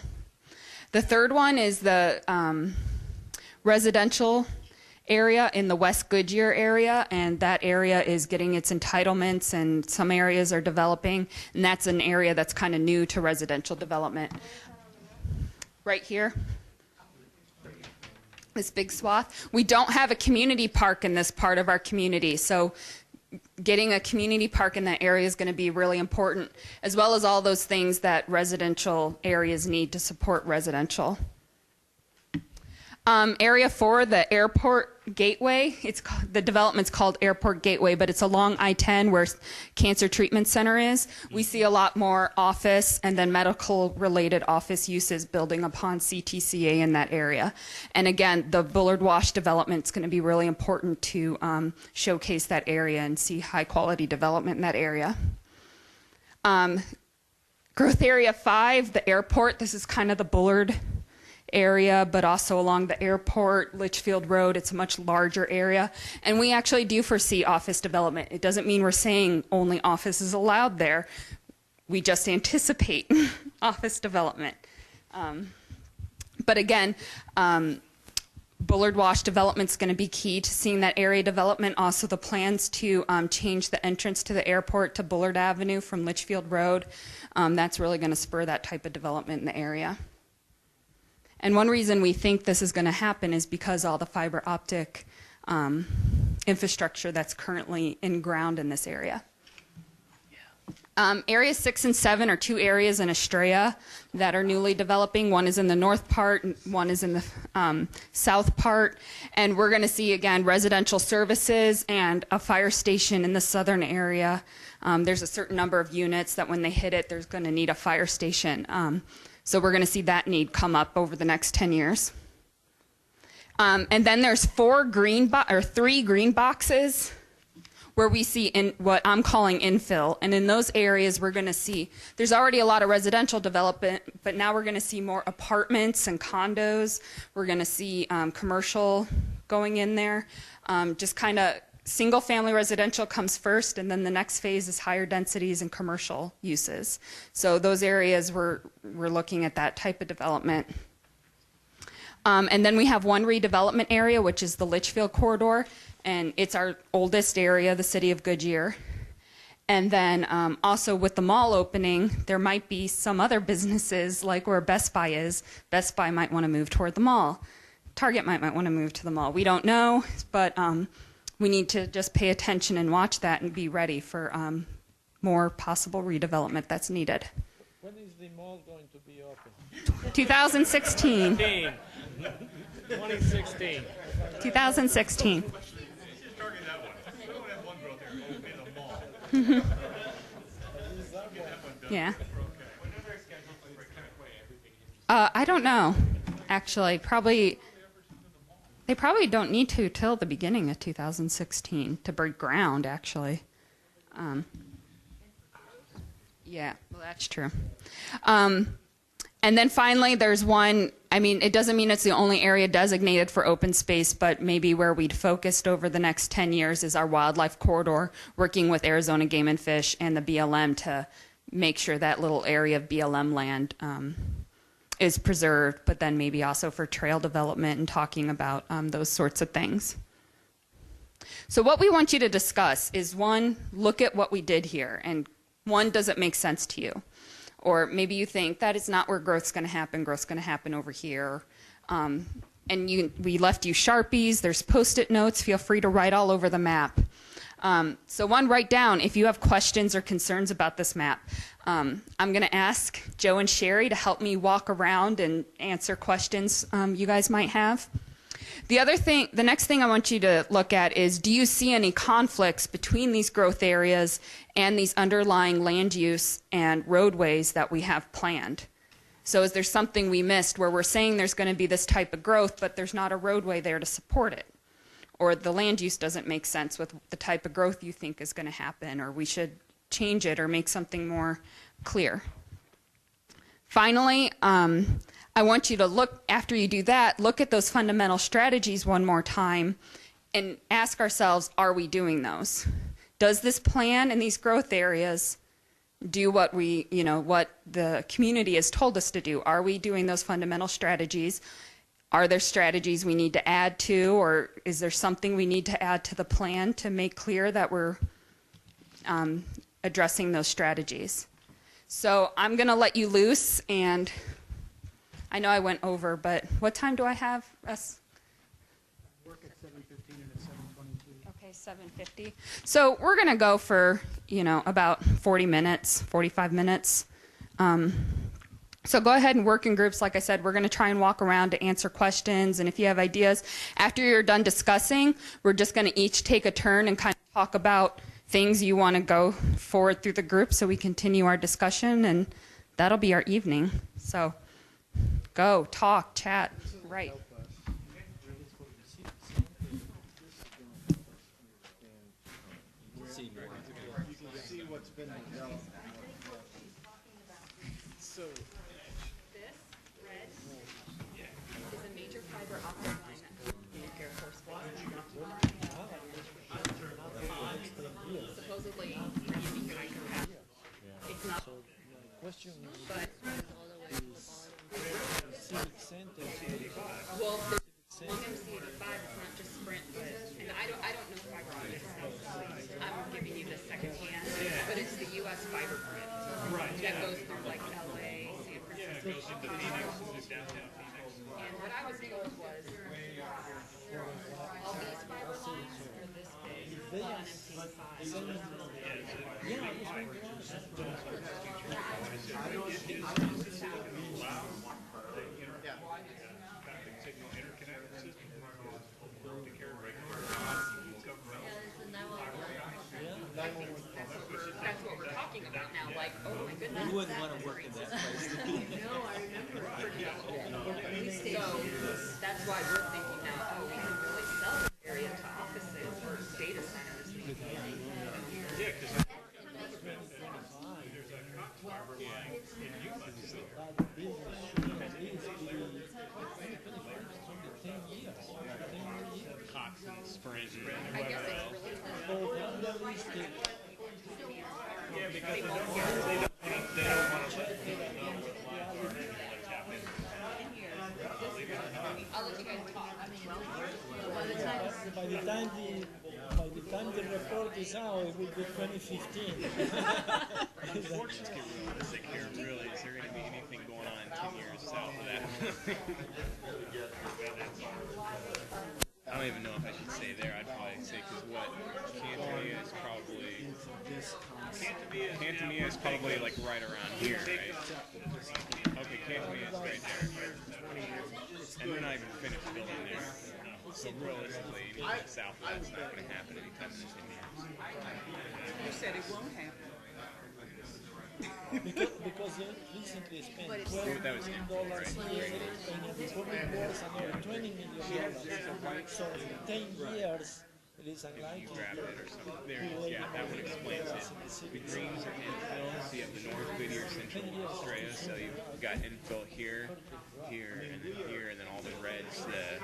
The third one is the residential area in the West Goodyear area, and that area is getting its entitlements, and some areas are developing, and that's an area that's kind of new to residential development. Right here, this big swath. We don't have a community park in this part of our community, so getting a community park in that area is going to be really important, as well as all those things that residential areas need to support residential. Area 4, the airport gateway. The development's called Airport Gateway, but it's along I-10 where Cancer Treatment Center is. We see a lot more office and then medical-related office uses building upon CTCA in that area. And again, the Bullard Wash development is going to be really important to showcase that area and see high-quality development in that area. Growth Area 5, the airport. This is kind of the Bullard area, but also along the airport, Litchfield Road. It's a much larger area. And we actually do foresee office development. It doesn't mean we're saying only office is allowed there. We just anticipate office development. But again, Bullard Wash development is going to be key to seeing that area development. Also, the plans to change the entrance to the airport to Bullard Avenue from Litchfield Road. That's really going to spur that type of development in the area. And one reason we think this is going to happen is because all the fiber optic infrastructure that's currently in ground in this area. Areas 6 and 7 are two areas in Estrella that are newly developing. One is in the north part, and one is in the south part. And we're going to see, again, residential services and a fire station in the southern area. There's a certain number of units that when they hit it, there's going to need a fire station. So we're going to see that need come up over the next 10 years. And then there's three green boxes where we see in what I'm calling infill. And in those areas, we're going to see, there's already a lot of residential development, but now we're going to see more apartments and condos. We're going to see commercial going in there. Just kind of single family residential comes first, and then the next phase is higher densities and commercial uses. So those areas, we're looking at that type of development. And then we have one redevelopment area, which is the Litchfield corridor. And it's our oldest area, the city of Goodyear. And then also with the mall opening, there might be some other businesses like where Best Buy is. Best Buy might want to move toward the mall. Target might want to move to the mall. We don't know, but we need to just pay attention and watch that and be ready for more possible redevelopment that's needed. When is the mall going to be open? 2016. 2016. 2016. Yeah. I don't know, actually. They probably don't need to till the beginning of 2016 to break ground, actually. Yeah, well, that's true. And then finally, there's one, I mean, it doesn't mean it's the only area designated for open space, but maybe where we'd focused over the next 10 years is our wildlife corridor, working with Arizona Game and Fish and the BLM to make sure that little area of BLM land is preserved, but then maybe also for trail development and talking about those sorts of things. So what we want you to discuss is, one, look at what we did here, and one, does it make sense to you? Or maybe you think that is not where growth's going to happen. Growth's going to happen over here. And we left you Sharpies. There's Post-it notes. Feel free to write all over the map. So one, write down if you have questions or concerns about this map. I'm going to ask Joe and Sherry to help me walk around and answer questions you guys might have. The next thing I want you to look at is, do you see any conflicts between these growth areas and these underlying land use and roadways that we have planned? So is there something we missed where we're saying there's going to be this type of growth, but there's not a roadway there to support it? Or the land use doesn't make sense with the type of growth you think is going to happen, or we should change it or make something more clear. Finally, I want you to look, after you do that, look at those fundamental strategies one more time and ask ourselves, are we doing those? Does this plan in these growth areas do what what the community has told us to do? Are we doing those fundamental strategies? Are there strategies we need to add to, or is there something we need to add to the plan to make clear that we're addressing those strategies? So I'm going to let you loose, and I know I went over, but what time do I have, Russ? Work at 7:15 and at 7:22. Okay, 7:50. So we're going to go for, about 40 minutes, 45 minutes. So go ahead and work in groups. Like I said, we're going to try and walk around to answer questions. And if you have ideas, after you're done discussing, we're just going to each take a turn and kind of talk about things you want to go forward through the group so we continue our discussion. And that'll be our evening. So go, talk, chat, write. See what's been developed. So, This red is a major fiber optic line that Air Force supposedly it's not, Question but civic center. well, the MC85 is not just Sprint, and I don't know fiber optics. I'm giving you this secondhand, but it's the U.S. fiber grid that goes through like LA, San Francisco. And what I was told was all these fiber lines are this big on MC5. signal interconnected system to carry regular That's what we're talking about now, like, oh my goodness. You wouldn't want to work in that place. No, I remember. So, that's why we're thinking now, oh, we can really sell this area to offices or data centers. Yeah, because there's a cotton fiber line in Yuma. Cox and Sprint. I guess it's really. Yeah, because they don't want to let I'll let you guys talk. By the time the report is out, it will be 2015. Unfortunately, really, is there going to be anything going on 10 years south of that? I don't even know if I should say there. I'd probably say because what Cantonia is probably Cantonia is probably like right around here, right? Okay, Cantonia is right there, and they're not even finished building there. So realistically, anything south of that's not going to happen anytime in the 10 years. You said it won't happen. because they recently spent $12 That was million right? here, and the public works another $20 million. So in 10 years, it is unlikely. Grab it or something. There it is. Yeah, that one explains it. The greens are infill, so you have the North Whittier, Central Australia, so you've got infill here, here, and then all the reds, the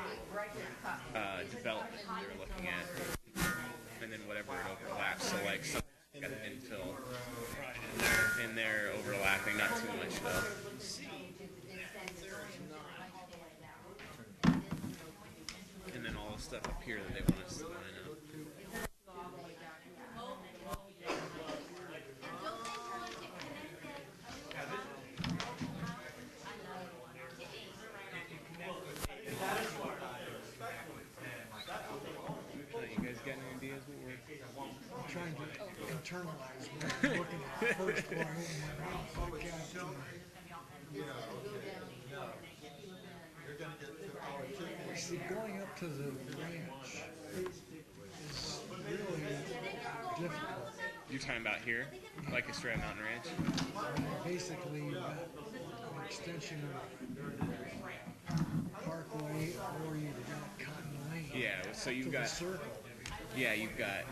development they're looking at, and then whatever it overlaps. So like some got the infill in there overlapping, not too much though. And then all the stuff up here that they want us to line up. You guys got any ideas what we're I'm trying to internalize what I'm looking at first before I open my mouth. I can't, see, going up to the ranch is really difficult. You're talking about here? Like Estrella Mountain Ranch? Basically, you've got an extension of Parkway, or you've got Cotton Lane. Yeah, so To you've the got, circle. yeah, you've got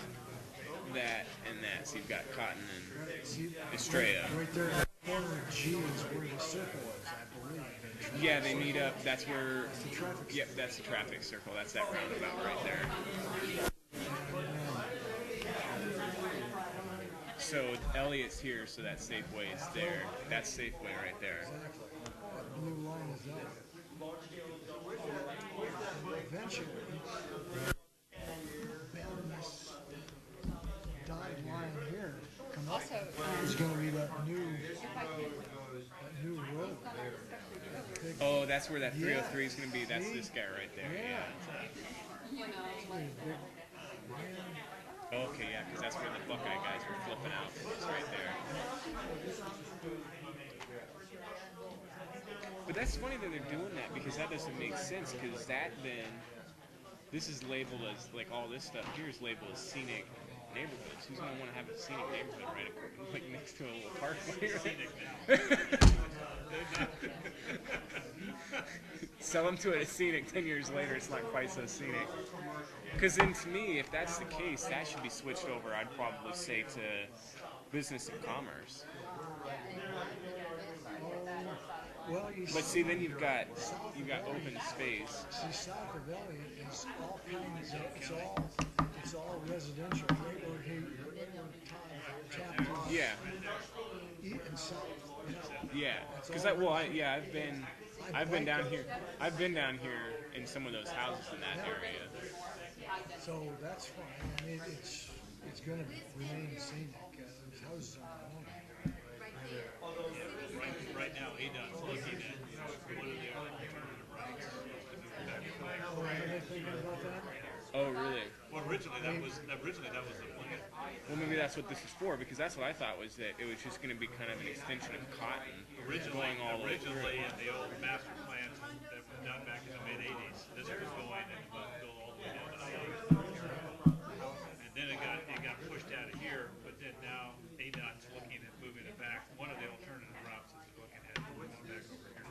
that and that. So you've got Cotton and See, Estrella. right there, the corner of G is where the circle is, I believe. Yeah, they meet up. That's where, The traffic. yep, that's the traffic circle. That's that roundabout right there. So Elliott's here, so that Safeway is there. That's Safeway right there. Exactly. That blue line is up. Eventually, bend this dotted line here, come up, is gonna be that new road. Big, Oh, that's where that 303 is going to be. That's this guy right there. Yeah. big, Okay, yeah, because that's where the Buckeye guys were flipping out. It's right there. But that's funny that they're doing that because that doesn't make sense because that then, this is labeled as, like all this stuff here is labeled as scenic neighborhoods. Who's going to want to have a scenic neighborhood right like next to a little parkway? Sell them to it as scenic, 10 years later it's not quite so scenic. Because then to me, if that's the case, that should be switched over, I'd probably say, to business and commerce. well, you But see, then you've got open space. see, south of Elliott is all kinds of, it's all residential, right where Chapter, Yeah, and south. yeah. Because I've been down here. I've been down here in some of those houses in that area. So that's fine. I mean, it's gonna remain scenic. There's houses on the corner. right now, ADOT's looking at one of the alternative routes. Oh, are they thinking about that? Oh, really? Well, originally that was the plan. Well, maybe that's what this is for, because that's what I thought was that it was just going to be kind of an extension of Cotton going all the way through. Originally, in the old master plans that were done back in the mid-'80s, this was going and it was go all the way down to I-80. And then it got pushed out of here, but then now ADOT's looking at moving it back. One of the alternative routes is looking at going back over here.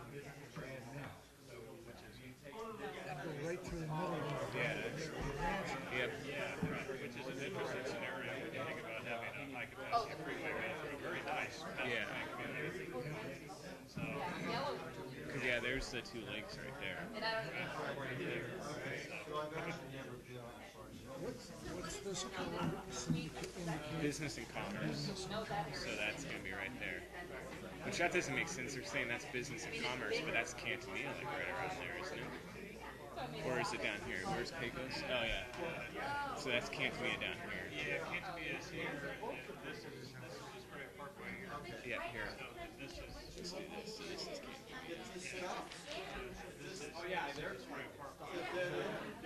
That'd go right through the middle of the Yep. Yeah, right, which is an interesting scenario when you think about having a high-capacity freeway running through a very nice Yeah. community. So, Because there's the two lakes right there. What's this color indicate? Business and commerce. So that's going to be right there. Which that doesn't make sense. They're saying that's business and commerce, but that's Cantonese, like right around there, isn't it? Or is it down here? Where's Pecos? Oh yeah. So that's Cantonese down here. yeah, Canterbury is here. And this is Spray Parkway here. Yeah, here. So this is Let's do this. So this is Cantonese. Spray Parkway.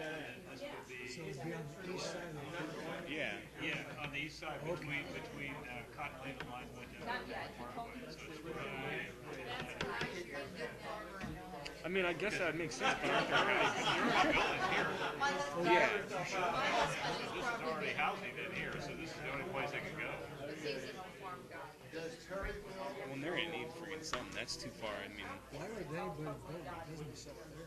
And this would be So it'd be on the east side of the yeah, on the east side between Cotton Lane and Linewood and Parkway. So it's right. I mean, I guess that makes sense, but aren't there Yeah. This is already housing in here, so this is the only place they can go. Well, they're in need for getting something. That's too far. I mean, Why would anybody build a business up there?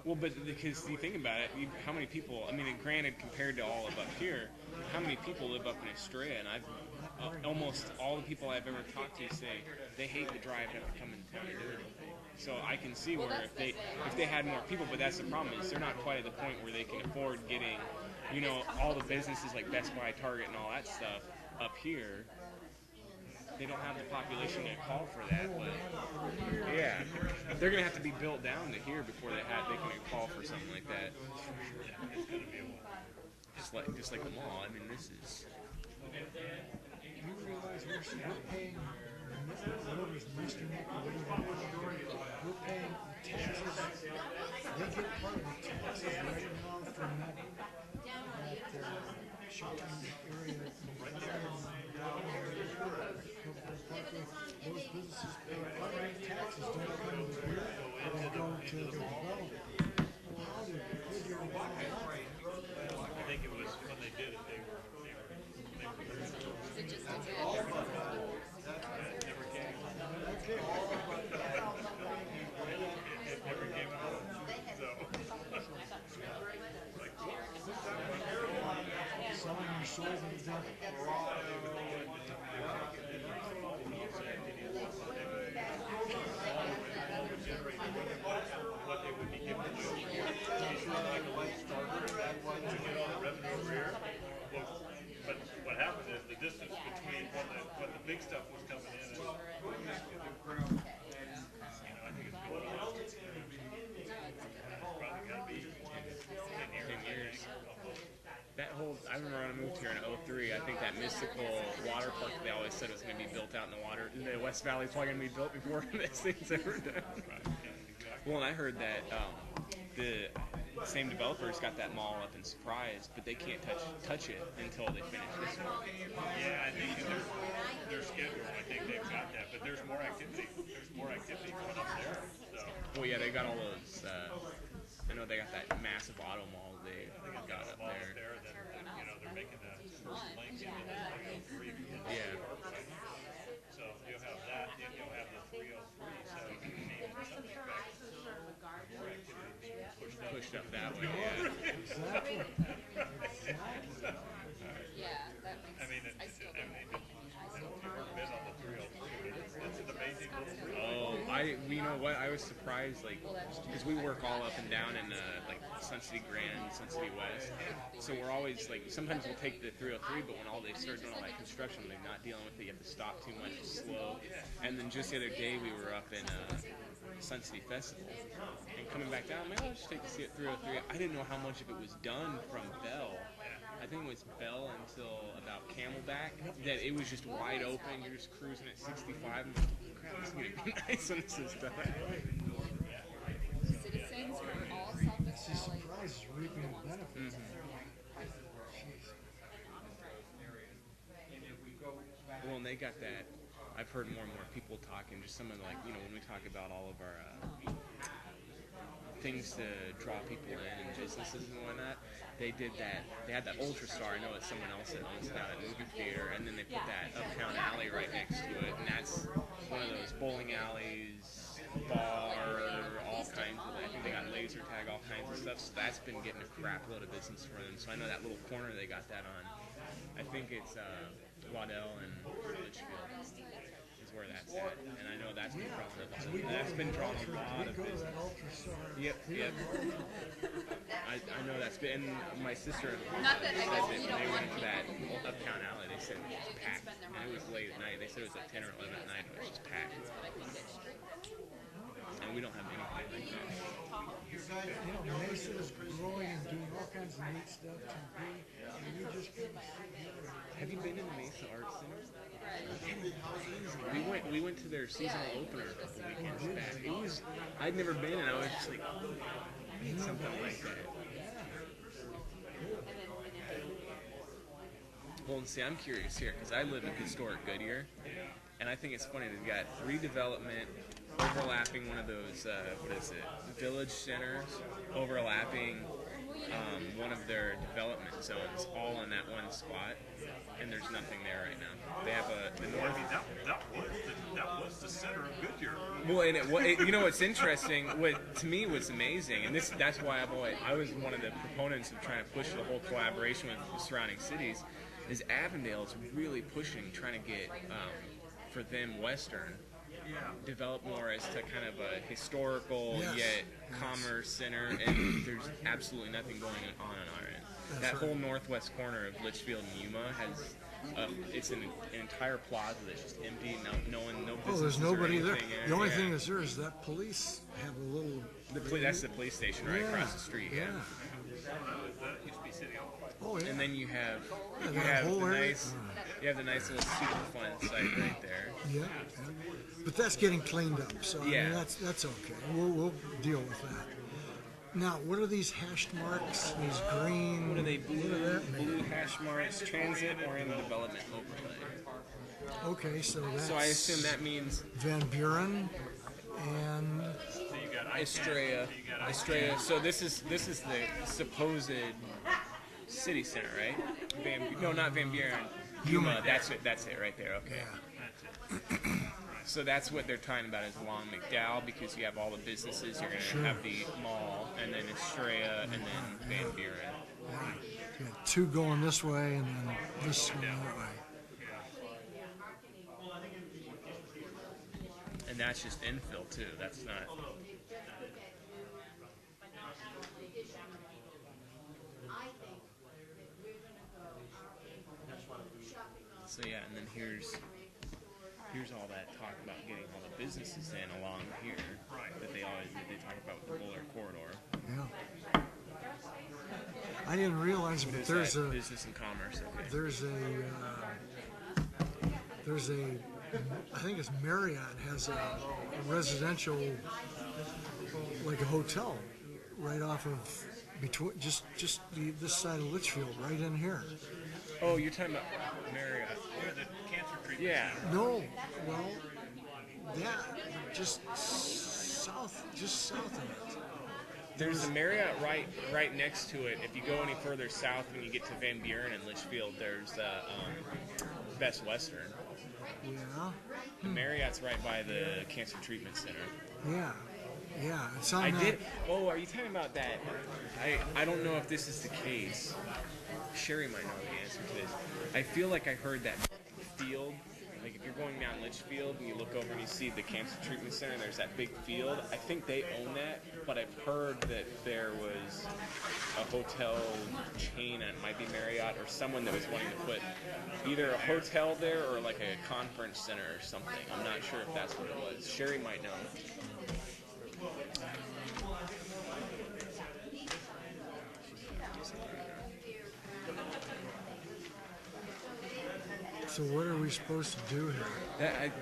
well, but because you think about it, how many people? I mean, and granted, compared to all of up here, how many people live up in Estrella? And I've almost all the people I've ever talked to say they hate the drive to have to come into town and do anything. So I can see where if they had more people, but that's the problem is they're not quite at the point where they can afford getting, all the businesses like Best Buy, Target, and all that stuff up here. They don't have the population to call for that, but yeah, they're gonna have to be built down to here before they can call for something like that. Just like the mall. I mean, this is. Do you realize we're paying whatever's Mr. We're paying taxes. They get part of the taxes right now from that shopping area. Those businesses pay part of the taxes, don't come to here, they go to the development. How did they figure it out? I think it was when they did it, they were It just never came. It never came out. So, Selling your soul to the devil. what they would be giving away over here. It's sort of like a light starter, and that's why to get all the revenue over here. Well, but what happened is the distance between when the big stuff was coming in, and, I think it's going on. It's probably got to be 10 years. That whole, I remember when I moved here in 03, I think that mystical water park that they always said was going to be built out in the water, the West Valley is probably going to be built before this thing's ever done. Well, and I heard that the same developers got that mall up in Surprise, but they can't touch it until they finish this one. Yeah, I think their schedule, I think they've got that, but there's more activity. There's more activity going up there. So. Well, yeah, they got all those, I know they got that massive auto mall they got up there. Then, they're making that first link into the 303. Yeah. So you'll have that, then you'll have the 303. So you need in some respects more activity being pushed up that way. Yeah. Exactly. Yeah, that makes I mean, sense. if you've ever been on the 303, it's an amazing little route. Oh, you know what? I was surprised, because we work all up and down in Sun City Grand, Sun City West. So we're always sometimes we'll take the 303, but when they start doing all that construction, they're not dealing with it. You have to stop too much, it's slow. And then just the other day, we were up in Sun City Festival, and coming back down, I'll just take the 303. I didn't know how much of it was done from Bell. I think it was Bell until about Camelback, that it was just wide open. You're just cruising at 65. And crap, it's going to be nice when this is done. Citizens from all Suffolk Valley. Surprise is reaping the benefits. Well, and they got that. I've heard more and more people talking. Just some of like, you know, when we talk about all of our things to draw people in and businesses and whatnot, they did that. They had that Ultra Star. I know it's someone else that owns now, that movie theater, and then they put that Uptown Alley right next to it, and that's one of those bowling alleys, bar, all kinds of. I think they got laser tag, all kinds of stuff. So that's been getting a crap load of business for them. So I know that little corner they got that on. I think it's Waddell and Litchfield is where that's at, and I know that's been drawing a lot of. That's been drawing a lot of business. Yep. I know that's been. And my sister Not that I guess said you that don't they want went to that Uptown Alley. They said it was packed, and it was late at night. They said it was like 10 or 11 at night, and it was just packed. And we don't have anything like that. You know, Mesa is growing and doing all kinds of neat stuff to be, and we just couldn't. Have you been to the Mesa Art Center? We went to their seasonal opener a couple weekends back. It was, I'd never been, and I was just like, I need something like that. Well, see, I'm curious here because I live in historic Goodyear, and I think it's funny they've got redevelopment overlapping one of those what is it, village centers, overlapping one of their development zones, all in that one spot, and there's nothing there right now. They have the north. That was the center of Goodyear. Well, and you know what's interesting? What to me was amazing, and that's why I was one of the proponents of trying to push the whole collaboration with the surrounding cities. Is Avondale's really pushing, trying to get for them Western. Develop more as to kind of a historical yet commerce center, and there's absolutely nothing going on our end. That whole northwest corner of Litchfield and Yuma has it's an entire plaza that's just empty. No business. Oh, there's nobody there. The only thing that's there is that police have a little. That's the police station right across the street. Yeah. That used to be City Hall. Oh yeah. And then you have the nice little super fun site right there. Yeah. But that's getting cleaned up, so I mean, that's okay. We'll deal with that. Now, what are these hashed marks? These green. What are they? Blue hash marks, transit or in development overlay. Okay, so that's. So I assume that means Van Buren and Estrella. So this is the supposed city center, right? Not Van Buren. Yuma. That's it right there. Okay. Yeah. So that's what they're talking about is along McDowell, because you have all the businesses. You're going to have the mall, and then Estrella, and then Van Buren. Yeah. You got two going this way, and then this going that way. And that's just infill too. That's not. So yeah, and then here's all that talk about getting all the businesses in along here that they talk about with the Bullard corridor. Yeah. I didn't realize, but there's a business and commerce. Okay. There's a I think it's Marriott has a residential, like a hotel, right off of between just this side of Litchfield, right in here. Oh, you're talking about Marriott. Yeah, the cancer treatment. Yeah. No, well, yeah, just south of it. There's a Marriott right next to it. If you go any further south, when you get to Van Buren and Litchfield, there's Best Western. Yeah. The Marriott's right by the Cancer Treatment Center. Yeah. Yeah, it's on that. Oh, are you talking about that? I don't know if this is the case. Sherry might know the answer to this. I feel like I heard that field. Like if you're going down Litchfield and you look over and you see the Cancer Treatment Center, there's that big field. I think they own that, but I've heard that there was a hotel chain, and it might be Marriott or someone that was wanting to put either a hotel there or like a conference center or something. I'm not sure if that's what it was. Sherry might know. So what are we supposed to do here?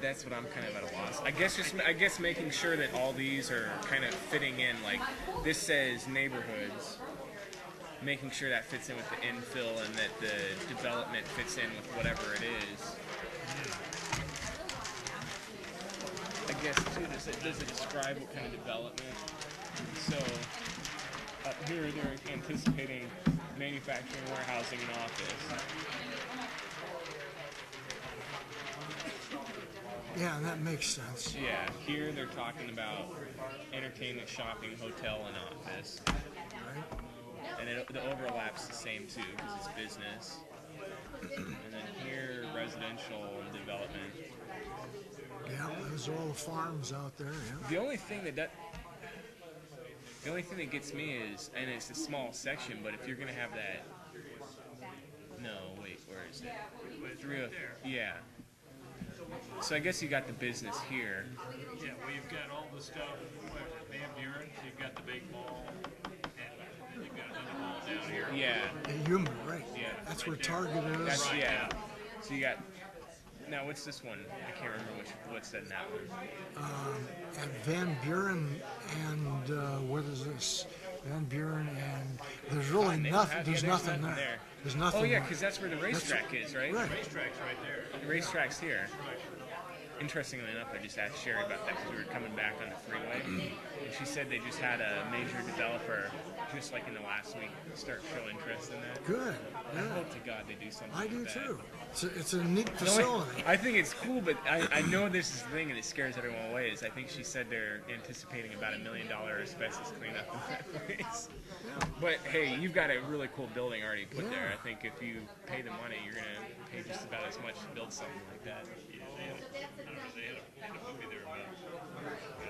That's what I'm kind of at a loss. I guess making sure that all these are kind of fitting in. Like this says neighborhoods, making sure that fits in with the infill and that the development fits in with whatever it is. guess too, does it describe what kind of development? So up here they're anticipating manufacturing, warehousing, and office. Yeah, that makes sense. Yeah, here they're talking about entertainment, shopping, hotel, and office. Right? And the overlap's the same too, because it's business. And then here, residential development. Yeah, those are all the farms out there, yeah. The only thing that gets me is, and it's a small section, but if you're gonna have that, no, wait, where is it? Yeah. So I guess you got the business here. Yeah, well, you've got all the stuff, what is it, Van Buren, you've got the big mall, and you've got another mall down here. Yeah. Yeah, Yuma, right. Yeah. That's where Target is. That's, yeah. So you got. Now what's this one? I can't remember what's in that one. At Van Buren and what is this? Van Buren and there's really nothing. There's nothing there. There's nothing. Oh yeah, there. because that's where the racetrack is, right? Right. The racetrack's right there. The racetrack's here. Interestingly enough, I just asked Sherry about that because we were coming back on the freeway, and she said they just had a major developer, just like in the last week, start show interest in that. Good. I Yeah. hope to God they do something. I do with that. too. It's a neat facility. I think it's cool, but I know this is the thing, and it scares everyone away. Is I think she said they're anticipating about $1 million asbestos cleanup in that place. But hey, you've got a really cool building already put there. I think if you pay the money, you're gonna pay just about as much to build something like that. Yeah, they had a movie there about,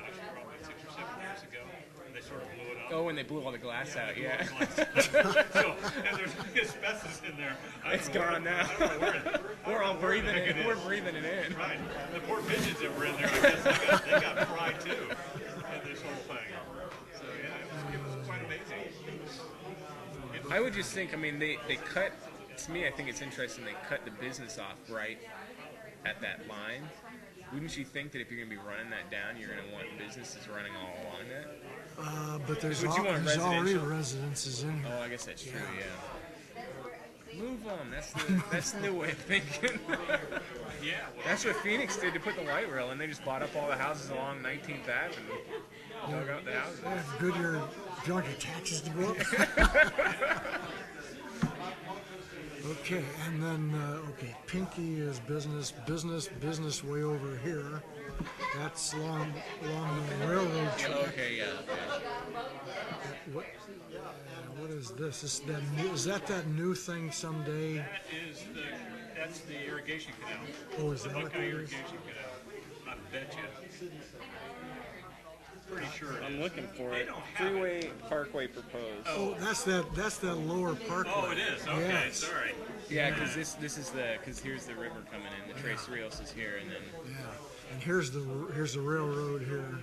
actually probably 6 or 7 years ago, and they sort of blew it up. Oh, when they blew all the glass out, yeah. So, and there's asbestos in there. It's gone now. We're all breathing it. We're breathing it in. Right. The poor pigeons that were in there, I guess they got fried too in this whole thing. So yeah, it was quite amazing. I would just think, I mean, they cut, to me, I think it's interesting, they cut the business off right at that line. Wouldn't you think that if you're going to be running that down, you're going to want businesses running all along that? But there's, Would you want there's already residential? residences in here. Oh, I guess that's true, yeah. Move on. That's the new way of thinking. Yeah. That's what Phoenix did to put the light rail in. They just bought up all the houses along 19th Ave and dug out the houses. If Goodyear, if you want your taxes to go up. Okay, and then, okay, Pinky is business way over here. That's along the railroad track. Okay, yeah. What is this? Is that new thing someday? That's the irrigation canal. Oh, is The that what Buckeye that is? irrigation canal. I bet you. Pretty sure it is. I'm looking for it. Freeway Parkway proposed. Oh, that's that lower parkway. Oh, it is. Okay, Yes. sorry. Yeah, because this is because here's the river coming in. The Tres Rios is here, and then Yeah, and here's the railroad here.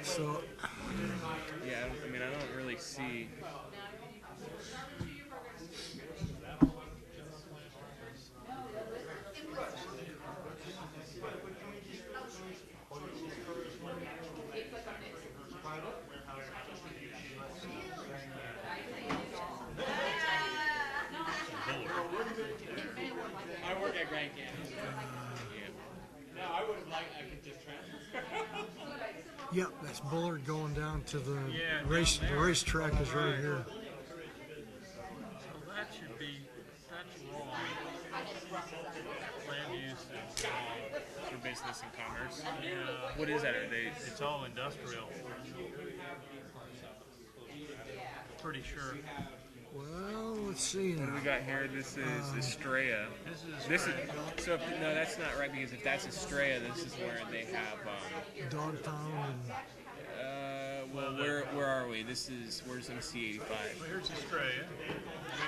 So, yeah, I mean I don't really see. I work at Grand Canyon. No, I would have liked, I could just transfer. yep, that's Bullard going down to the Yeah, down the there. racetrack is right here. So that should be, that's wrong. Land use is wrong. For business and commerce. Yeah, What is that? Are they? it's all industrial. Pretty sure. Well, let's see What do now. we got here? This is Estrella. This is So no, that's not right because if that's Estrella, this is where they have. Dog Pound Well, where are we? Where's MC85? Well, here's Australia.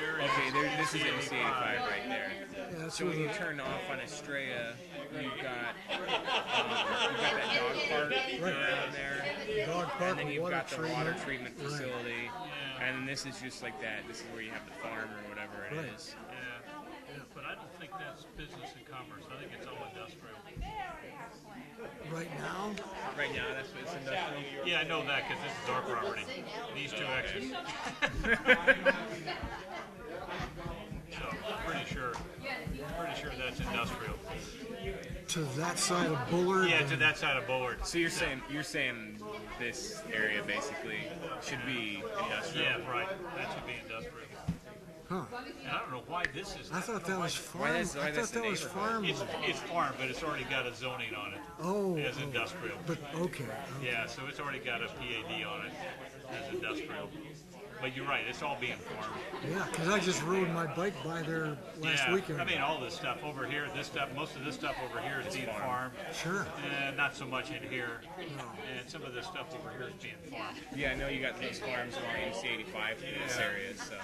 There Okay, this is MC85 right there. and that's So where when you the, turn off on Estrella, you've got that dog park down there, dog park and then with you've water got the water treatment Right. facility, and then this is just like that. This is where you have the farm or whatever it Right. is. Yeah, but I don't think that's business and commerce. I think it's all industrial. Right now. Right now, that's what it's industrial. Yeah, I know that because this is our property. These two exits. So, pretty sure that's industrial. To that side of Bullard? Yeah, to that side of Bullard. So you're saying this area basically should be industrial? Yeah, right. That should be industrial. Huh. And I don't know why this is. I thought that was farm. Why that's the that was farm. It's farm, but it's already got a zoning on it Oh. as industrial. But, okay. Yeah, so it's already got a PAD on it as industrial. But you're right, it's all being farmed. Yeah, because I just rode my bike by there last weekend. I mean, all this stuff over here, most of this stuff over here is being farmed. Sure. And not so much in here. And some of this stuff over here is being farmed. Yeah, I know you got those farms along MC 85 in this area, so.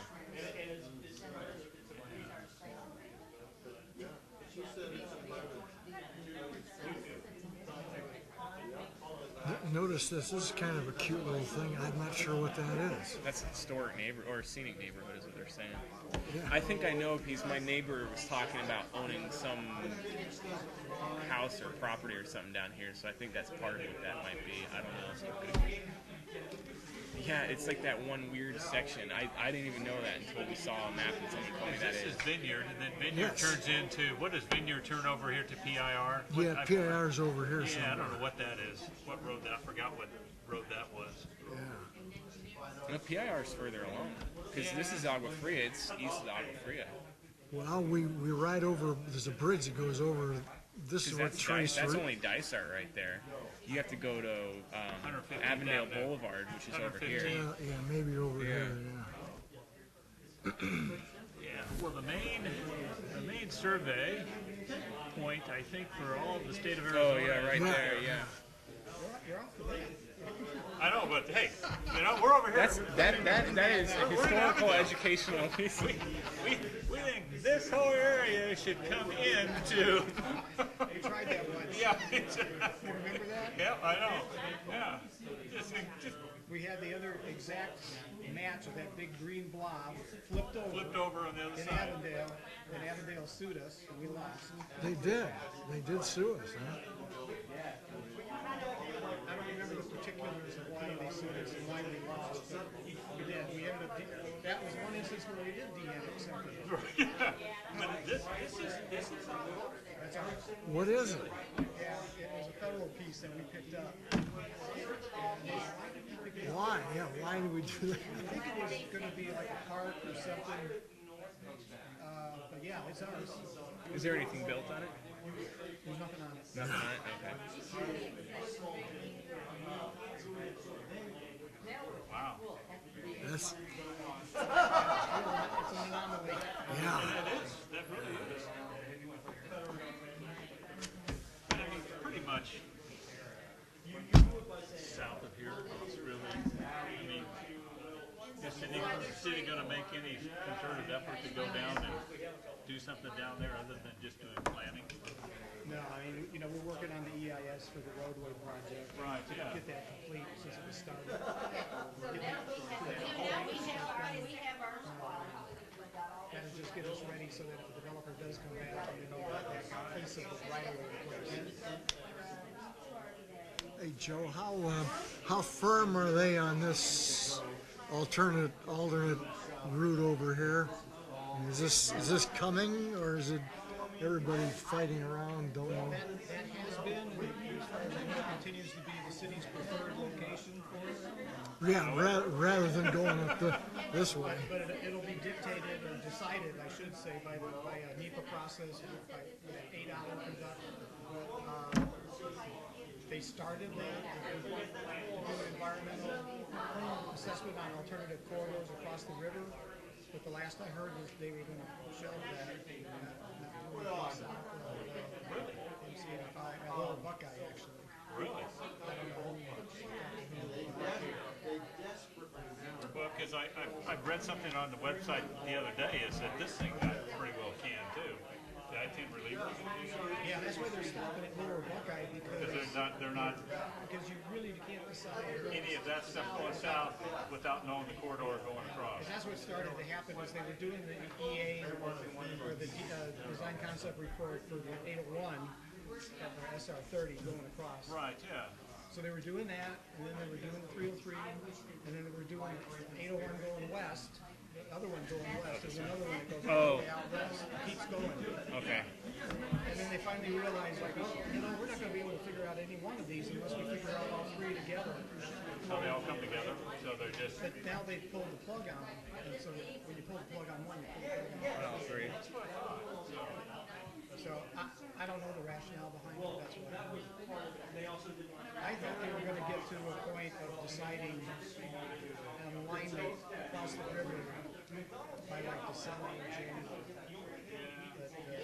Notice this is kind of a cute little thing. I'm not sure what that is. That's a historic or scenic neighborhood is what they're saying. Yeah. I think I know because my neighbor was talking about owning some house or property or something down here, so I think that's part of what that might be. I don't know. So it could be. Yeah, it's like that one weird section. I didn't even know that until we saw a map and someone told me that This is. is Vineyard, and then Vineyard turns into, what does Vineyard turn over here to PIR? Yeah, PIR's over here Yeah, somewhere. I don't know what that is. What road that, I forgot what road that was. No, PIR is further along because this is Agua Fria. It's east of Agua Fria. Well, we ride over, there's a bridge that goes over, this is what Trace That's only Dysart right there. You have to go to Avondale Boulevard, which is over here. Yeah, maybe over here, yeah. Yeah, well, the main survey point, I think, for all of the state of Arizona. Oh, yeah, right there, yeah. I know, but hey, we're over here. That is a historical educational piece. We think this whole area should come into. They tried that once. Yeah. You remember that? Yeah, I know. Yeah. Just, We had the other exact match of that big green blob flipped over on the other in side. Avondale, and Avondale sued us, and we lost. They did sue us, huh? I don't remember the particulars of why they sued us and why we lost, but we did. We ended up, that was one instance where we did de-annex something. But this is That's ours. What is it? Yeah, it was a federal piece that we picked up. Why? Yeah, why do we do that? I think it was going to be like a park or something. But yeah, it's ours. Is there anything built on it? There's nothing on it. Nothing on it? Okay. wow. That's, It's an anomaly. yeah. That is. That really is. I mean, pretty much south of here, it's really. I mean, is the city going to make any concerted effort to go down and do something down there other than just doing planning? No, I mean, we're working on the EIS for the roadway project. Right, yeah. Get that complete since it was started. That'll just get us ready so that if the developer does come back, then we'll get that piece of the right of way. Hey, Joe, how firm are they on this alternate route over here? Is this coming, or is it everybody fighting around? Don't know. That has been, as far as I know, continues to be the city's preferred location for it. Yeah, rather than going up this way. But it'll be dictated or decided, I should say, by a NEPA process, by 8-hour conduct. They started that, to do an environmental assessment on alternative corridors across the river. But the last I heard was they were going to shelve that, not do anything south of MC-85, or Buckeye, actually. Really? I don't know. Well, because I've read something on the website the other day is that this thing got pretty well canned too. The I-10 relievers. Yeah, that's why they're stopping at Lower Buckeye Because because they're not because you really can't decide. any of that stuff going south without knowing the corridor going across. That's what started to happen is they were doing the EA or the design concept report for the 801 or SR30 going across. Right, yeah. So they were doing that, and then they were doing the 303, and then they were doing 801 going west, the other one going west. There's another one that goes all the way out west. It keeps going. Okay. And then they finally realized, like, we're not gonna be able to figure out any one of these unless we figure out all three together. So they all come together, so they're just, But now they pulled the plug on them, and so when you pull the plug on one, you pull the plug on all three. So I don't know the rationale behind it, that's why. I thought they were gonna get to a point of deciding an alignment across the river by like December or January.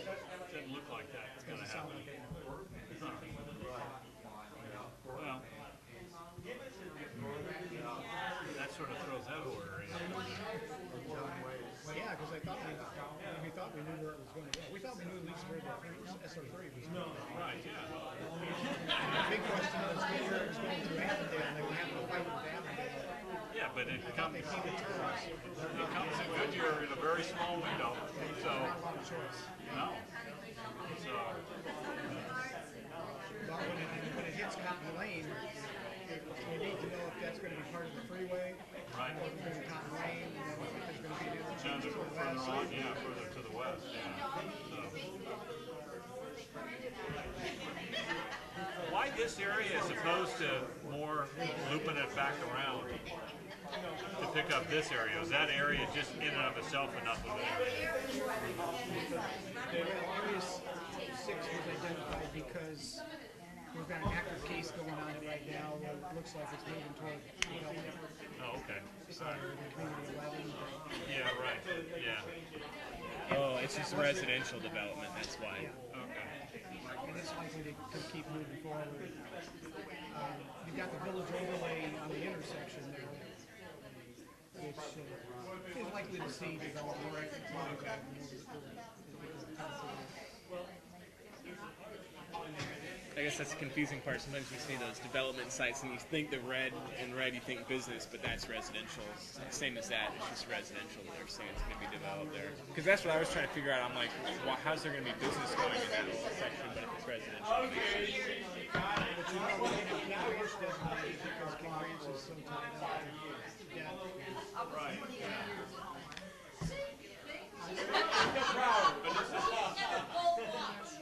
But, doesn't look like that's gonna doesn't sound happen. like it. Well, that sort of throws that order in. Yeah, because I thought we thought we knew where it was going to go. We thought we knew at least where the SR3 was going to go. Right, yeah. The big question was where it was going to Avondale, and they were having to fight with Avondale. Yeah, but it I thought comes, they came to terms. it comes in Goodyear in a very small window, so, Not a lot of choice. no. So, But when it hits Cotton Lane, we need to know if that's going to be part of the freeway, right. or if it's going to be Cotton Lane, and then if there's going to be an Sounds interchange further to the on, west. yeah, further to the west, yeah. So. Why this area as opposed to more looping it back around to pick up this area? Is that area just in and of itself enough of it? Area 6 was identified because we've got an active case going on right now where it looks like it's moving toward development. Oh, okay. So community 11. Yeah, right, yeah. Oh, it's just residential development, that's why. Okay. And it's likely to keep moving forward. You've got the village overlay on the intersection there, which is likely to see development. I guess that's the confusing part. Sometimes we see those development sites and you think the red, you think business, but that's residential. Same as that, it's just residential that they're saying it's going to be developed there. Because that's what I was trying to figure out. I'm like, well, how's there going to be business going in that little section, but if it's residential, it makes sense. But you know, we have King Ranch designated because King Ranch is so tied up to death. Right.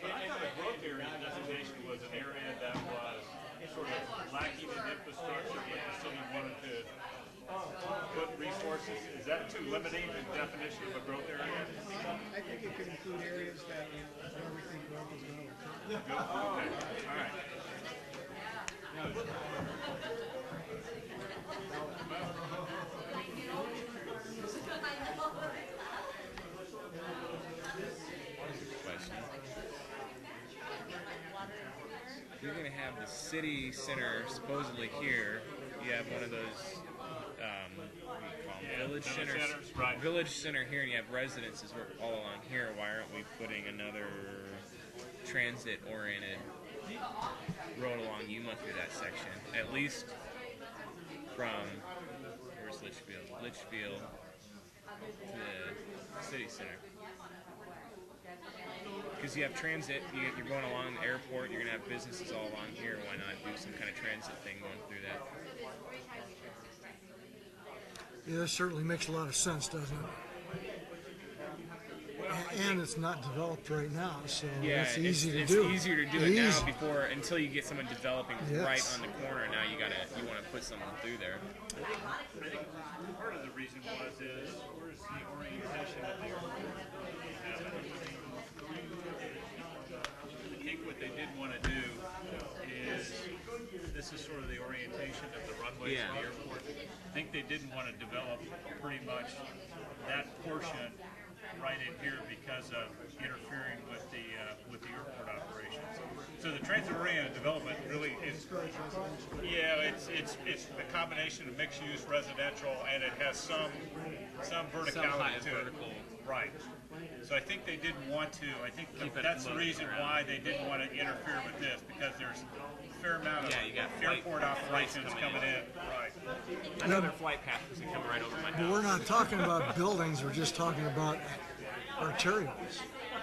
And the growth area designation was an area that was sort of lacking in infrastructure, but the city wanted to put resources. Is that too limiting a definition of a growth area? I think it could include areas that where we think growth is going to occur. Okay, all right. Question. You're going to have the city center supposedly here. You have one of those, what do you call them? Village centers. Right. Village center here, and you have residences all along here. Why aren't we putting another transit-oriented road along Yuma through that section? At least from, where's Litchfield? Litchfield to the city center. Because you have transit, you're going along the airport, you're going to have businesses all along here. Why not do some kind of transit thing going through that? Yeah, that certainly makes a lot of sense, doesn't it? And it's not developed right now, so it's easy to do. It's easier to do it now until you get someone developing right on the corner. Now you want to put something through there. I think part of the reason is where's the orientation of the airport? I think what they did want to do is, this is sort of the orientation of the runways of the airport. I think they didn't want to develop pretty much that portion right in here because of interfering with the airport operations. So the transit-oriented development really is, it's a combination of mixed-use residential, and it has some verticality to it. Right. So I think they didn't want to. I think that's the reason why they didn't want to interfere with this, because there's a fair amount of airport operations coming in. Right. Another flight path is coming right over my house. But we're not talking about buildings, we're just talking about arterials.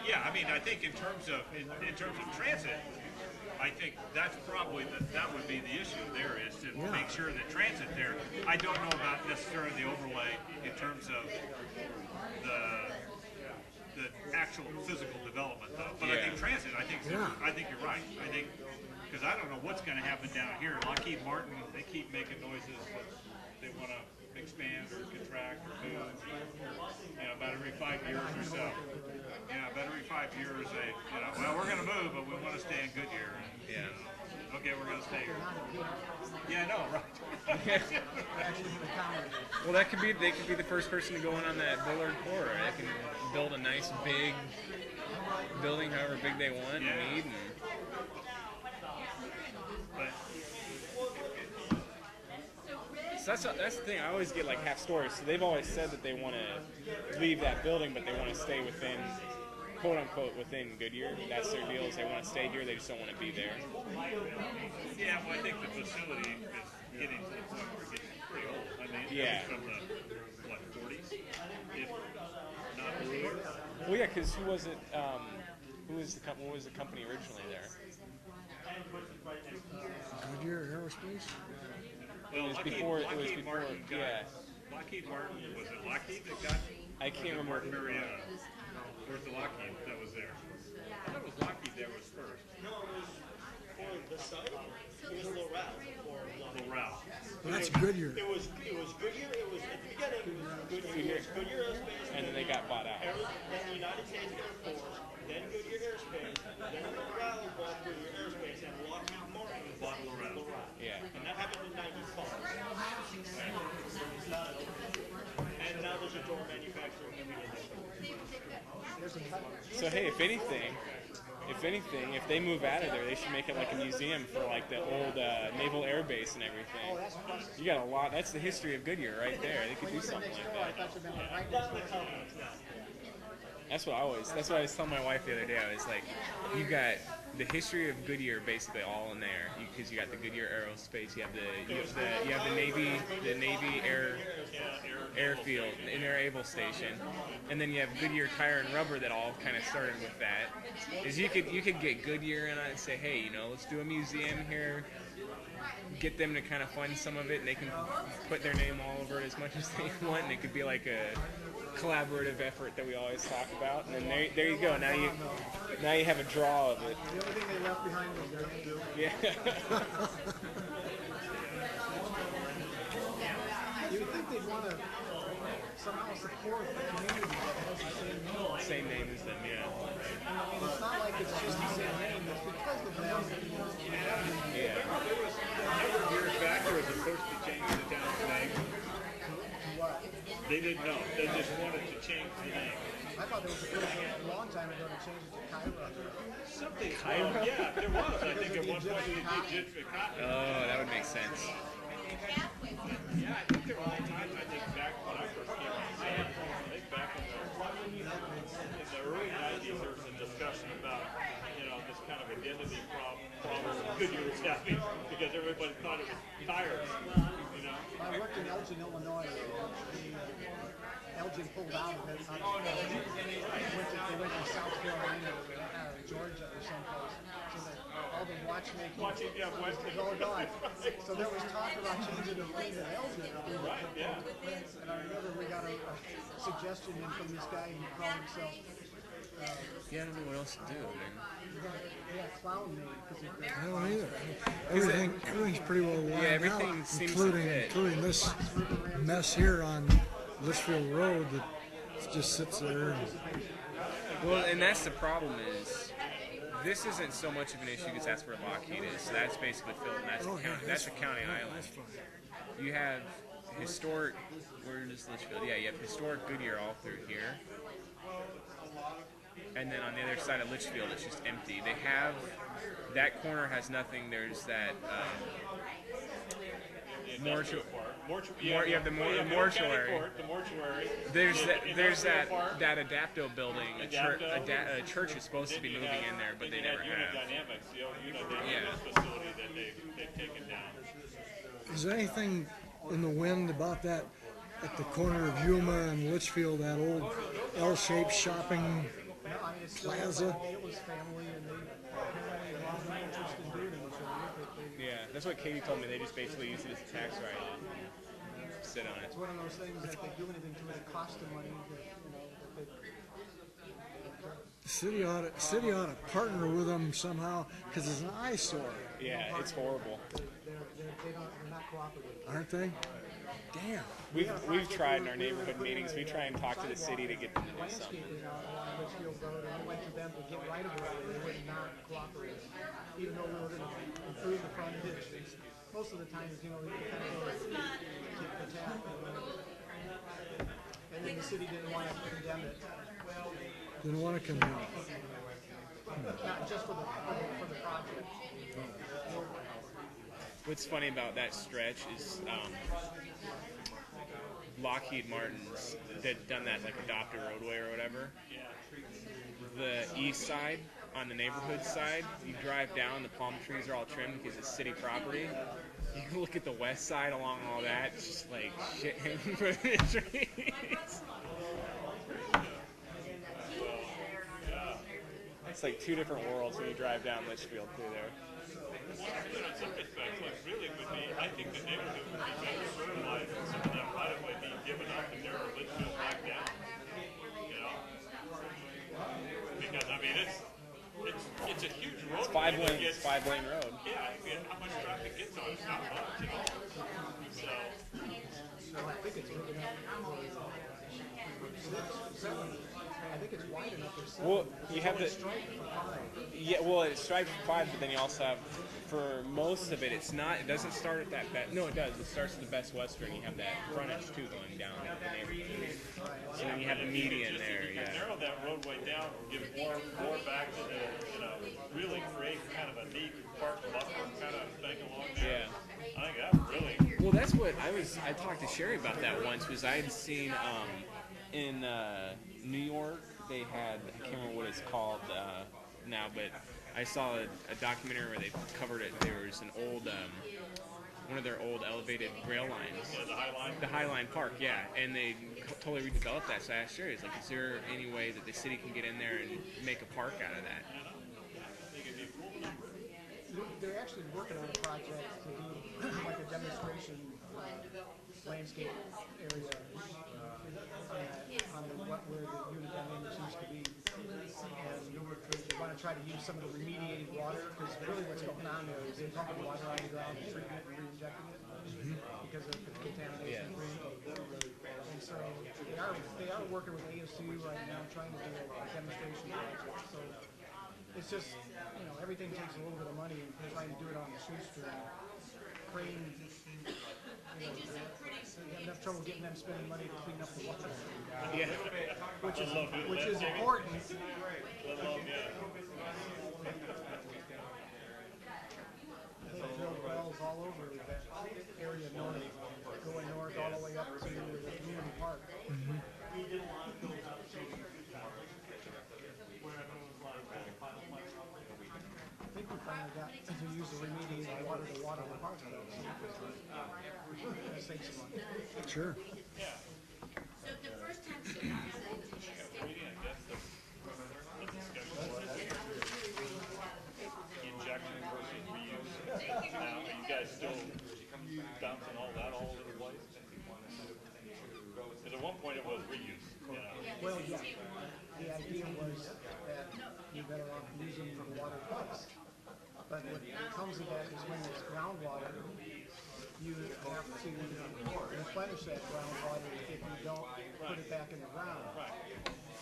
Yeah, I mean, I think in terms of transit, I think that's probably that would be the issue there, is to make sure that transit there. I don't know about necessarily the overlay in terms of the actual physical development, though. But I think transit Yeah. I think you're right. I think, because I don't know what's going to happen down here. Lockheed Martin, they keep making noises that they want to expand or contract or move. You know, about every 5 years or so. Yeah, about every 5 years they, you know, well, we're going to move, but we want to stay in Goodyear. And, Yeah. you know, okay, we're going to stay here. Yeah, I know, right? Well, that could be. They could be the first person to go in on that Bullard corridor. They can build a nice big building, however big they want and need. And But so that's the thing. I always get like half stories. So they've always said that they want to leave that building, but they want to stay within, quote unquote, within Goodyear. That's their deal. Is they want to stay here. They just don't want to be there. yeah, well, I think the facility is getting to the point where it gets pretty old. I mean, Yeah. it's from the, what, 40s? If not earlier. Well, yeah, because who was it? Who was the company? What was the company originally there? Goodyear Aerospace? Well, It was before. It was Lockheed before. Martin got, Yeah. Lockheed Martin, was it Lockheed that got? I can't remember. Martin Marietta. Where's the Lockheed that was there? I thought it was Lockheed that was first. The site, it was L'Oreal. L'Oreal. Well, that's Goodyear. It was Goodyear, it was at the beginning, it was Goodyear Aerospace. And then they got bought out. Then the United States Air Force, then Goodyear Aerospace, then L'Oreal bought Goodyear Aerospace, and Lockheed Martin bought L'Oreal. Yeah. And that happened in '95. And now there's a door manufacturer in the So hey, if anything, if they move out of there, they should make it like a museum for like the old Naval Air Base and everything. You got a lot. That's the history of Goodyear right there. They could do something like that. That's what I was telling my wife the other day. I was like, you got the history of Goodyear basically all in there, because you got the Goodyear Aerospace, you have the Navy airfield, in their Able Station, and then you have Goodyear Tire and Rubber that all kind of started with that. Is you could get Goodyear in on it and say, hey, let's do a museum here. Get them to kind of fund some of it, and they can put their name all over it as much as they want, and it could be like a collaborative effort that we always talk about. And then there you go. Now you have a draw of it. The only thing they left behind was their name. Yeah. You would think they'd want to somehow support the community that has the same name. Same name as them, yeah. And it's not like it's just the same name, it's because of them. Yeah. Years back, there was a push to change the town's name. They didn't know. They just wanted to change the name. I thought there was a push a long time ago to change it to Cairo. Something. Well, yeah, there was. I think at one point they did Egyptian cotton. Oh, that would make sense. Yeah, I think there were times. I think back when I first came on the scene, I think back in the early '90s, there was a discussion about this kind of identity problem Goodyear was having because everybody thought it was tires. I worked in Elgin, Illinois. Elgin pulled out of it. They went to South Carolina, Georgia, or someplace. So that all the watchmaking was all gone. So there was talk about changing the name to Elgin. Right, yeah. And I remember we got a suggestion in from this guy who called himself. Yeah, I don't know what else to do, man. Clown name. I don't either. Everything's pretty well lined Yeah, everything out, seems to fit. including this mess here on Litchfield Road that just sits there. Well, and that's the problem is, this isn't so much of an issue because that's where Lockheed is. So that's basically filled, and that's a county island. You have historic, where does Litchfield? Yeah, you have historic Goodyear all through here. And then on the other side of Litchfield, it's just empty. They have, that corner has nothing. There's that mortuary. You have the mortuary. The mortuary. There's that Adapto building. A church is supposed to be moving in there, but they never have. Dynamics, the old Unidynamics facility that they've taken down. Is there anything in the wind about that at the corner of Yuma and Litchfield, that old L-shaped shopping plaza? It was family, and they apparently had no interest in doing anything. Yeah, that's what Katie told me. They just basically use it as a tax write-off. Sit on it. It's one of those things that if they do anything to it, it costs them money. City ought to partner with them somehow, because it's an eyesore, Yeah, it's horrible. They're not cooperative. aren't they? Damn. We've tried in our neighborhood meetings. We try and talk to the city to get them to do something. Landscaping along Litchfield Road, and we went to them to get right of way, they would not cooperate. Even though we were gonna improve the frontage, most of the times, you know, we kind of go kick the tap. And then the city didn't want to condemn it, Didn't want to condemn. not just for the project. What's funny about that stretch is Lockheed Martin's done that like adopted roadway or whatever. The east side, on the neighborhood side, you drive down, the palm trees are all trimmed because it's city property. You look at the west side along all that, it's just like shit hanging from the trees. It's like two different worlds when you drive down Litchfield through there. In some respects, like really would be, I think the neighborhood would be better served by some of that right of way being given up and there Litchfield back down. You know? Because I mean it's a huge road. It's 5 lanes, it's 5 lane road. Yeah, I mean, how much traffic gets on it? Not much, you know? So I think it's big enough for 6, 7. I think it's wide enough for 7. Well, you have the Straight for 5. yeah. Well, it's striped for 5, but then you also have for most of it. It's not. It doesn't start at that best. No, it does. It starts at the Best Western. You have that frontage too going down the neighborhood. So then you have the median there. if you Yeah. narrow that roadway down, give more back to the, you know, really create kind of a neat park buffer kind of thing along there. Yeah. I think that really. Well, that's what I talked to Sherry about that once. Was I had seen in New York they had, I can't remember what it's called now, but I saw a documentary where they covered it. There was an old one of their old elevated rail lines. Yeah, the High Line. The High Line Park, yeah, and they totally redeveloped that. So I asked Sherry, like, is there any way that the city can get in there and make a park out of that? They're actually working on a project to do like a demonstration landscape area on where the unit dynamics used to be. And they want to try to use some of the remediated water, because really what's going on there is they're pumping water out of the ground and treating it and re-injecting it because of the contamination. And so they are working with ASU right now trying to do a demonstration project. So it's just, you know, everything takes a little bit of money, and they're trying to do it on the shoestring. Crane, you know, they have enough trouble getting them spending money to clean up the water. Yeah. Which is important. They drilled wells all over that area north, going north all the way up to the community park. I think we finally got to use the remediated water to water the park. That saves some money. Sure. So the first time Injection versus reuse. Now, are you guys still bouncing all that all over the place? Because at one point it was reuse. You know? Well, yeah, the idea was that you're better off using the water twice. But what comes of that is when it's groundwater, you have to replenish that groundwater if you don't put it back in the ground.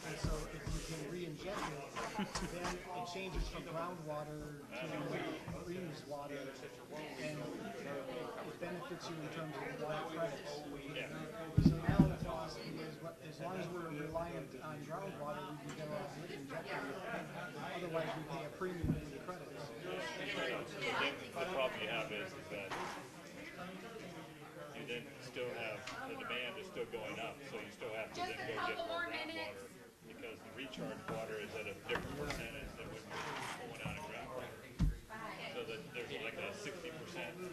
And so if you can re-inject it, then it changes from groundwater to reused water, and it benefits you in terms of water credits. So now the philosophy is, as long as we're reliant on groundwater, we can get off re-injecting it. Otherwise, we pay a premium in the credits. The problem you have is that you then still have, the demand is still going up, so you still have to then go get more groundwater, because the recharge water is at a different percentage than what you're pulling out of groundwater. So that there's like a 60%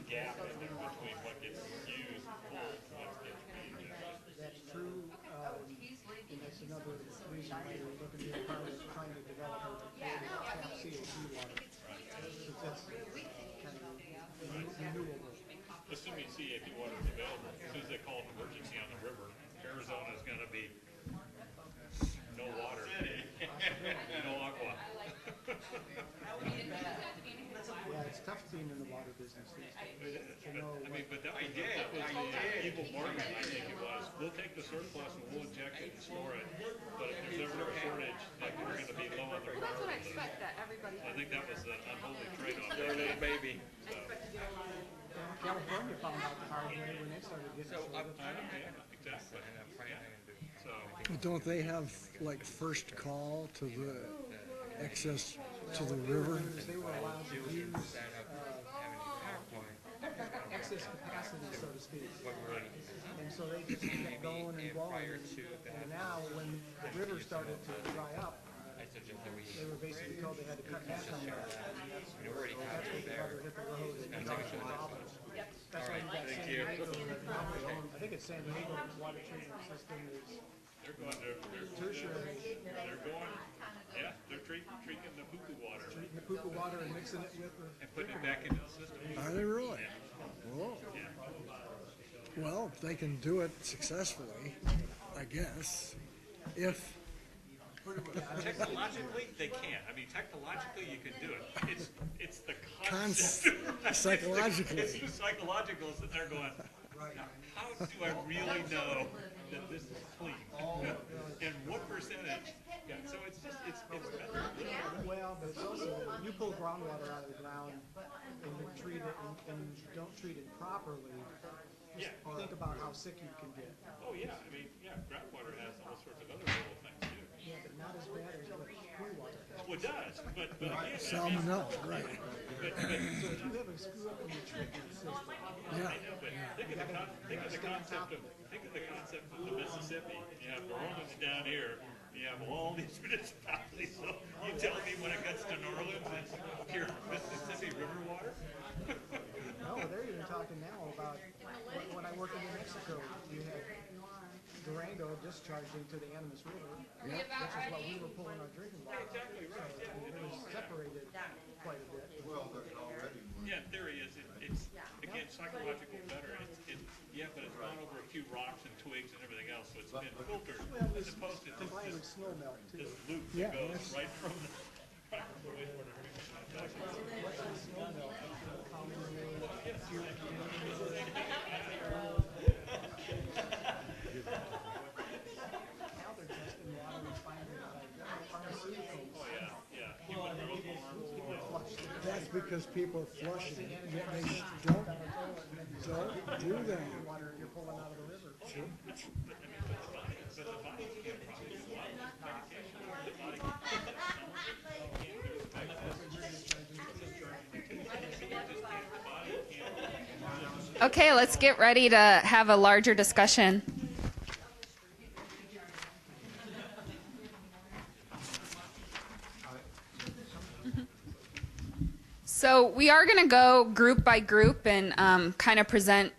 gap in there between what gets used full and what gets reinjected. That's true, and that's another reason why we're looking at trying to develop a tap CO2 water. Because that's kind of renewable. Assuming CAP water is available, as soon as they call an emergency on the river, Arizona's going to be no water, no tough being in the water business. To know I mean, but that was the evil market, I think it was. We'll take the surplus and we'll inject it and store it, but if there's ever a shortage, like we're gonna be low on the Well, that's what I priority. expect, that everybody. I think that was an unholy trade-off. Their little baby. California found out the hard way when they started getting shorted. Yeah, exactly. So, But don't they have like first call to the excess to the river? They were allowed to use excess capacity, so to speak. And so they just kept going and going. And now, when the river started to dry up, they were basically told they had to cut back on that. That's when the rubber hit the road and caused some problems. That's why you got San Diego, I think it's San Diego water treatment system is they're going, tertiary, they're going, yeah, they're treating the poo-poo water treating the poo-poo water and mixing it with the. and putting it back into the system. Are they really? Whoa. Well, if they can do it successfully, I guess, if Technologically, they can. I mean, technologically, you can do it. It's the concept. psychologically. It's the psychological that they're going, now, how do I really know that this is clean? And what percentage? Yeah, so it's just, it's better. Well, but it's also, you pull groundwater out of the ground and you treat it and you don't treat it properly, just think about how sick you can get. Oh, yeah. I mean, yeah, groundwater has all sorts of other little things, too. Yeah, but not as bad as what pool water has. Well, it does, but again, salmonella, right? So if you have a screw up in your treatment system, Yeah. but think of the concept of the Mississippi. You have New Orleans down here. You have all these municipalities. So you tell me when it gets to New Orleans, it's pure Mississippi River water. no, they're even talking now about when I worked in New Mexico, you had Durango discharged into the Animas River, which is what we were pulling our drinking water. Exactly right. It was separated quite a bit. Well, there's already. Yeah, in theory is it's again psychological better. Yeah, but it's gone over a few rocks and twigs and everything else, so it's been filtered as opposed to Combined with snow melt too. this loop that goes right from the wastewater treatment. What's the snow melt? Now they're testing water and finding like pharmaceuticals. Oh yeah. Human growth hormones. That's because people are flushing it, yet they don't do that. Water you're pulling out of the river. Okay, let's get ready to have a larger discussion. So we are going to go group by group and kind of present.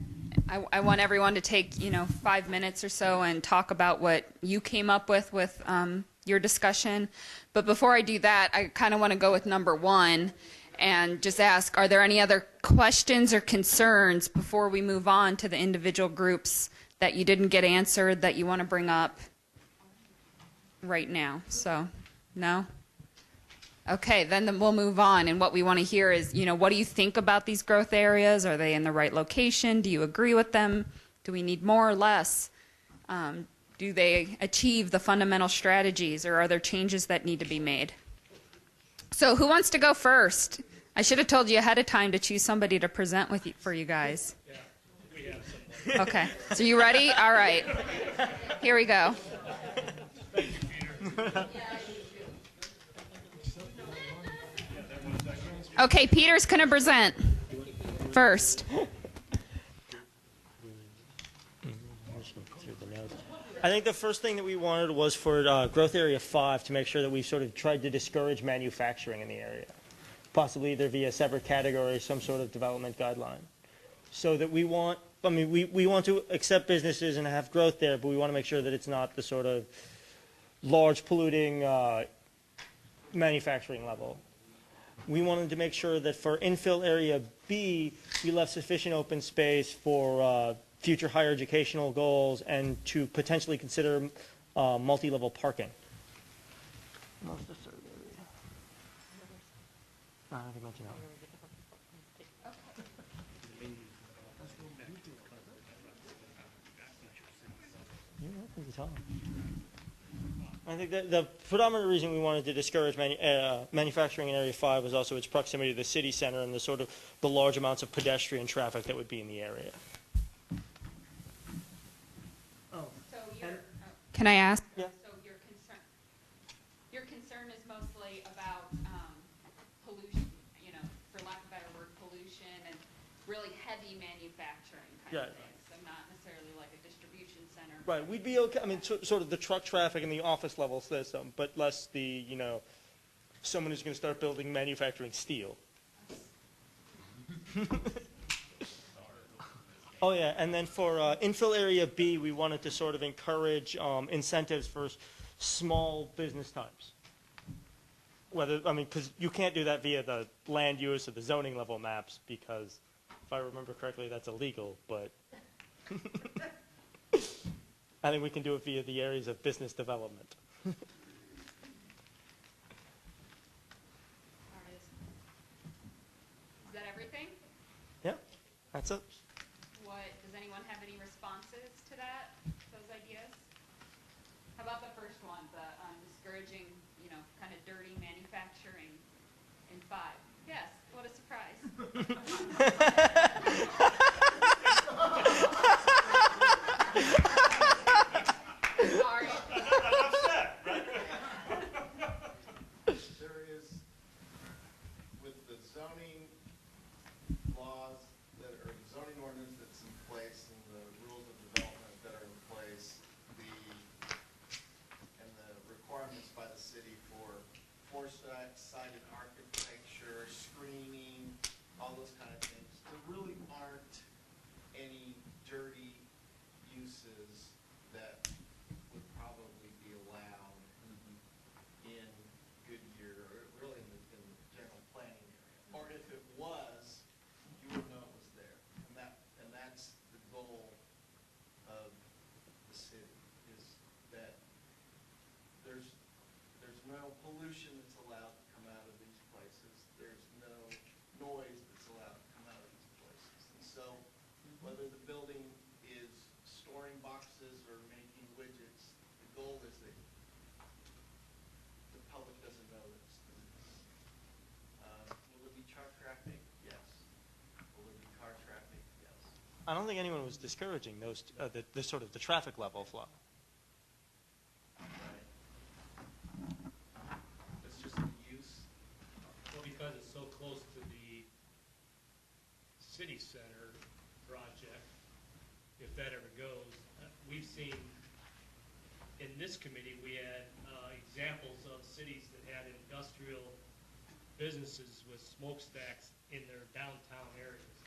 I want everyone to take 5 minutes or so and talk about what you came up with your discussion. But before I do that, I kind of want to go with number one and just ask, are there any other questions or concerns before we move on to the individual groups that you didn't get answered that you want to bring up right now? So, no? Okay, then we'll move on. And what we want to hear is, what do you think about these growth areas? Are they in the right location? Do you agree with them? Do we need more or less? Do they achieve the fundamental strategies, or are there changes that need to be made? So who wants to go first? I should have told you ahead of time to choose somebody to present with you, for you guys. Yeah, we have some. Okay, so you ready? All right. Here we go. Okay, Peter's going to present first. I think the first thing that we wanted was for growth area 5 to make sure that we sort of tried to discourage manufacturing in the area, possibly either via separate category or some sort of development guideline. So that we want to accept businesses and have growth there, but we want to make sure that it's not the sort of large polluting manufacturing level. We wanted to make sure that for infill area B, we left sufficient open space for future higher educational goals and to potentially consider multi-level parking. I think that the predominant reason we wanted to discourage manufacturing in Area 5 was also its proximity to the city center and the sort of the large amounts of pedestrian traffic that would be in the area. Can I ask? Yeah. So your concern is mostly about pollution, you know, for lack of a better word, pollution and really heavy manufacturing kind of things. So not necessarily like a distribution center. Right, we'd be okay, I mean, sort of the truck traffic and the office level system, but less the, you know, someone who's going to start building manufacturing steel. Oh, yeah, and then for infill area B, we wanted to sort of encourage incentives for small business types. Whether, I mean, because you can't do that via the land use or the zoning level maps, because if I remember correctly, that's illegal, but I think we can do it via the areas of business development. Is that everything? Yeah, that's it. Does anyone have any responses to that, those ideas? How about the first one, the discouraging, you know, kind of dirty manufacturing in 5? Yes, what a surprise. Sorry. There is, with the zoning laws that are, zoning ordinance that's in place and the rules of development that are in place, and the requirements by the city for foresight-sided architecture, screening, all those kind of things, there really aren't any dirty uses that would probably be allowed in Goodyear, or really in the general planning area. Or if it was, you would know it was there. And that's the goal of the city, is that there's no pollution that's allowed to come out of these places. There's no noise that's allowed to come out of these places. And so, whether the building is storing boxes or making widgets, the goal is that the public doesn't know this. Will there be truck traffic? Yes. Will there be car traffic? Yes. I don't think anyone was discouraging those, the sort of the traffic level flow. Right. It's just the use. Well, because it's so close to the city center project, if that ever goes, we've seen, in this committee, we had examples of cities that had industrial businesses with smokestacks in their downtown areas.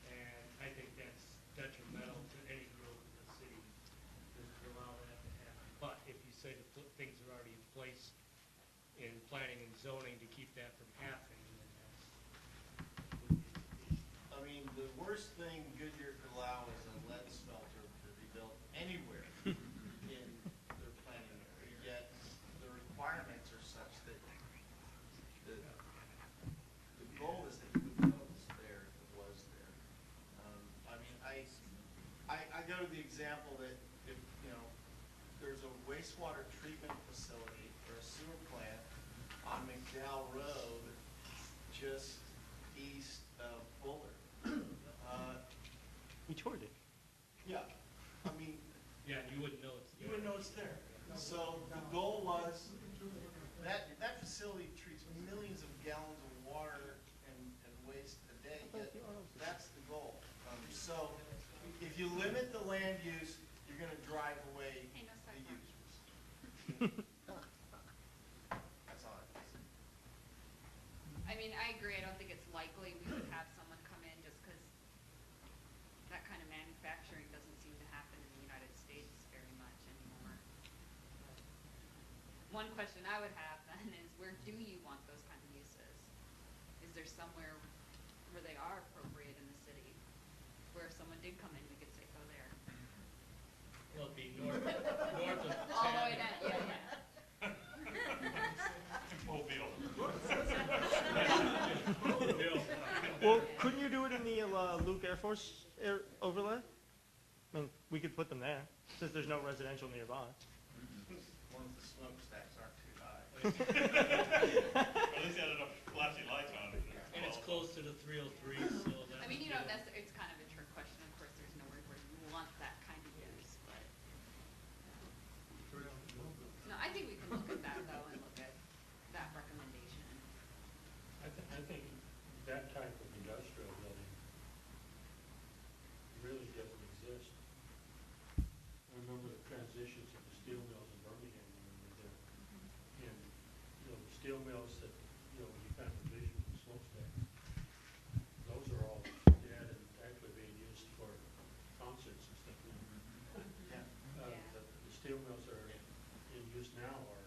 And I think that's detrimental to any growth in the city to allow that to happen. But if you say the things are already in place in planning and zoning to keep that from happening, then that's. I mean, the worst thing Goodyear could allow is a lead smelter to be built anywhere in their planning area. Yet the requirements are such that the goal is that you would know it was there if it was there. I mean, I go to the example that if, you know, there's a wastewater treatment facility or a sewer plant on McDowell Road, just east of Bullard. We toured it. Yeah, I mean, Yeah, you wouldn't know it's you would know it's there. So the goal was, that facility treats millions of gallons of water and waste a day, yet that's the goal. So if you limit the land use, you're gonna drive away the users. That's all I can say. I mean, I agree. I don't think it's likely we would have someone come in just because that kind of manufacturing doesn't seem to happen in the United States very much anymore. One question I would have then is, where do you want those kind of uses? Is there somewhere where they are appropriate in the city, where if someone did come in, we could say, go there? Well, it'd be north of All the way 10. down, yeah. Well, couldn't you do it in the Luke Air Force overlay? I mean, we could put them there, since there's no residential nearby. As long as the smokestacks aren't too high. At least they had enough flashing lights on it. And it's close to the 303, so that. I mean, it's kind of a trick question. Of course, there's nowhere where you want that kind of use, but. No, I think we can look at that though and look at that recommendation. I think that type of industrial building really doesn't exist. I remember the transitions of the steel mills in Birmingham when we were there. And, the steel mills that, you kind of envision the smokestacks, those are all dead and actually being used for concerts and stuff now. The steel mills are in use now are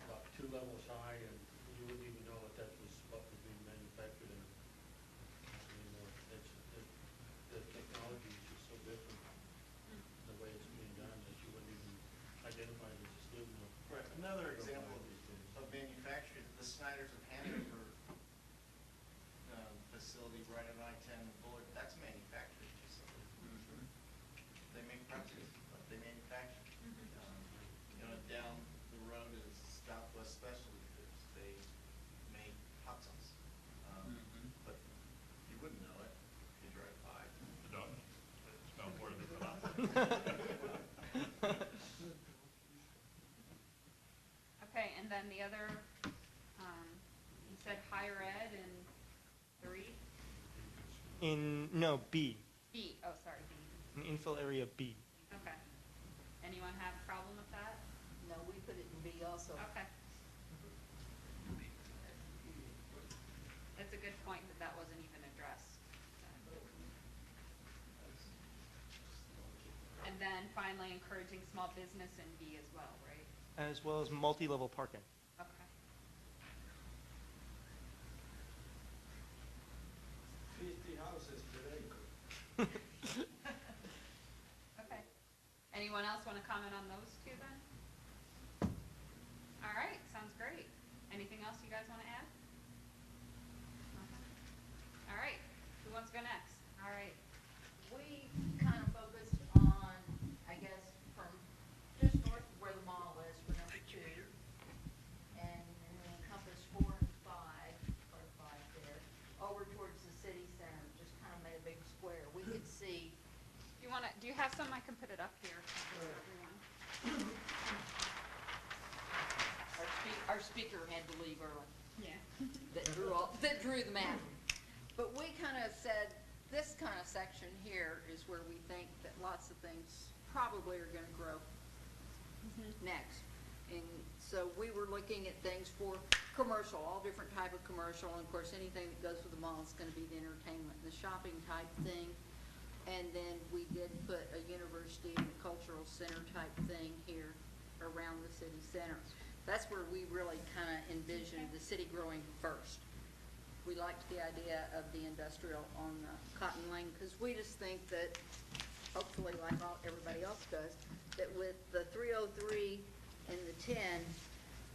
about 2 levels high, and you wouldn't even know that was what was being manufactured in anymore. The technology is just so different, the way it's being done, that you wouldn't even identify it as a steel mill. Right, another example of manufacturing, the Snyder's of Hanover facility right on I-10 Bullard, that's a manufacturing facility. They make pretzels, but they manufacture. Down the road is Southwest Specialty Foods. They make hot sauce. But you wouldn't know it if you drive by. No, it's about more than that. Okay, and then the other, you said higher ed in 3? No, B, B, oh, sorry, B. in infill area B. Okay. Anyone have a problem with that? No, we put it in B also. Okay. That's a good point that wasn't even addressed. And then finally, encouraging small business in B as well, right? As well as multi-level parking. Okay. 50 houses per acre. Okay. Anyone else want to comment on those two then? All right, sounds great. Anything else you guys want to add? All right, who wants to go next? All right. We kind of focused on, I guess, from just north of where the mall is for number 2, and then encompass 4 and 5, or 5 there, over towards the city center, just kind of made a big square. We could see. Do you have some? I can put it up here for everyone. Our speaker had to leave early. Yeah. That drew the map. But we kind of said, this kind of section here is where we think that lots of things probably are going to grow next. And so we were looking at things for commercial, all different type of commercial, and of course anything that goes with the mall is going to be the entertainment, the shopping type thing. And then we did put a university and cultural center type thing here around the city center. That's where we really kind of envisioned the city growing first. We liked the idea of the industrial on Cotton Lane because we just think that, hopefully like everybody else does, that with the 303 and the 10,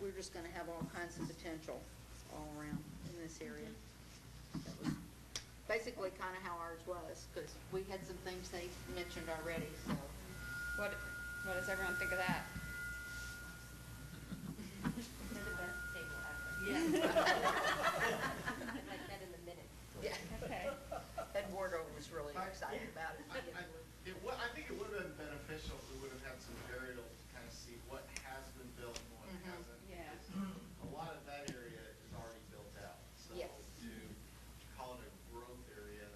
we're just going to have all kinds of potential all around in this area. That was basically kind of how ours was, because we had some things they mentioned already. So, What does everyone think of that? They're the best table ever. Yeah. Like that in the minute. Yeah. Okay. Ed Wardo was really excited about it. I think it would have been beneficial if we would have had some aerial to kind of see what has been built and what hasn't. Yeah. A lot of that area is already built out. So Yes. to call it a growth area.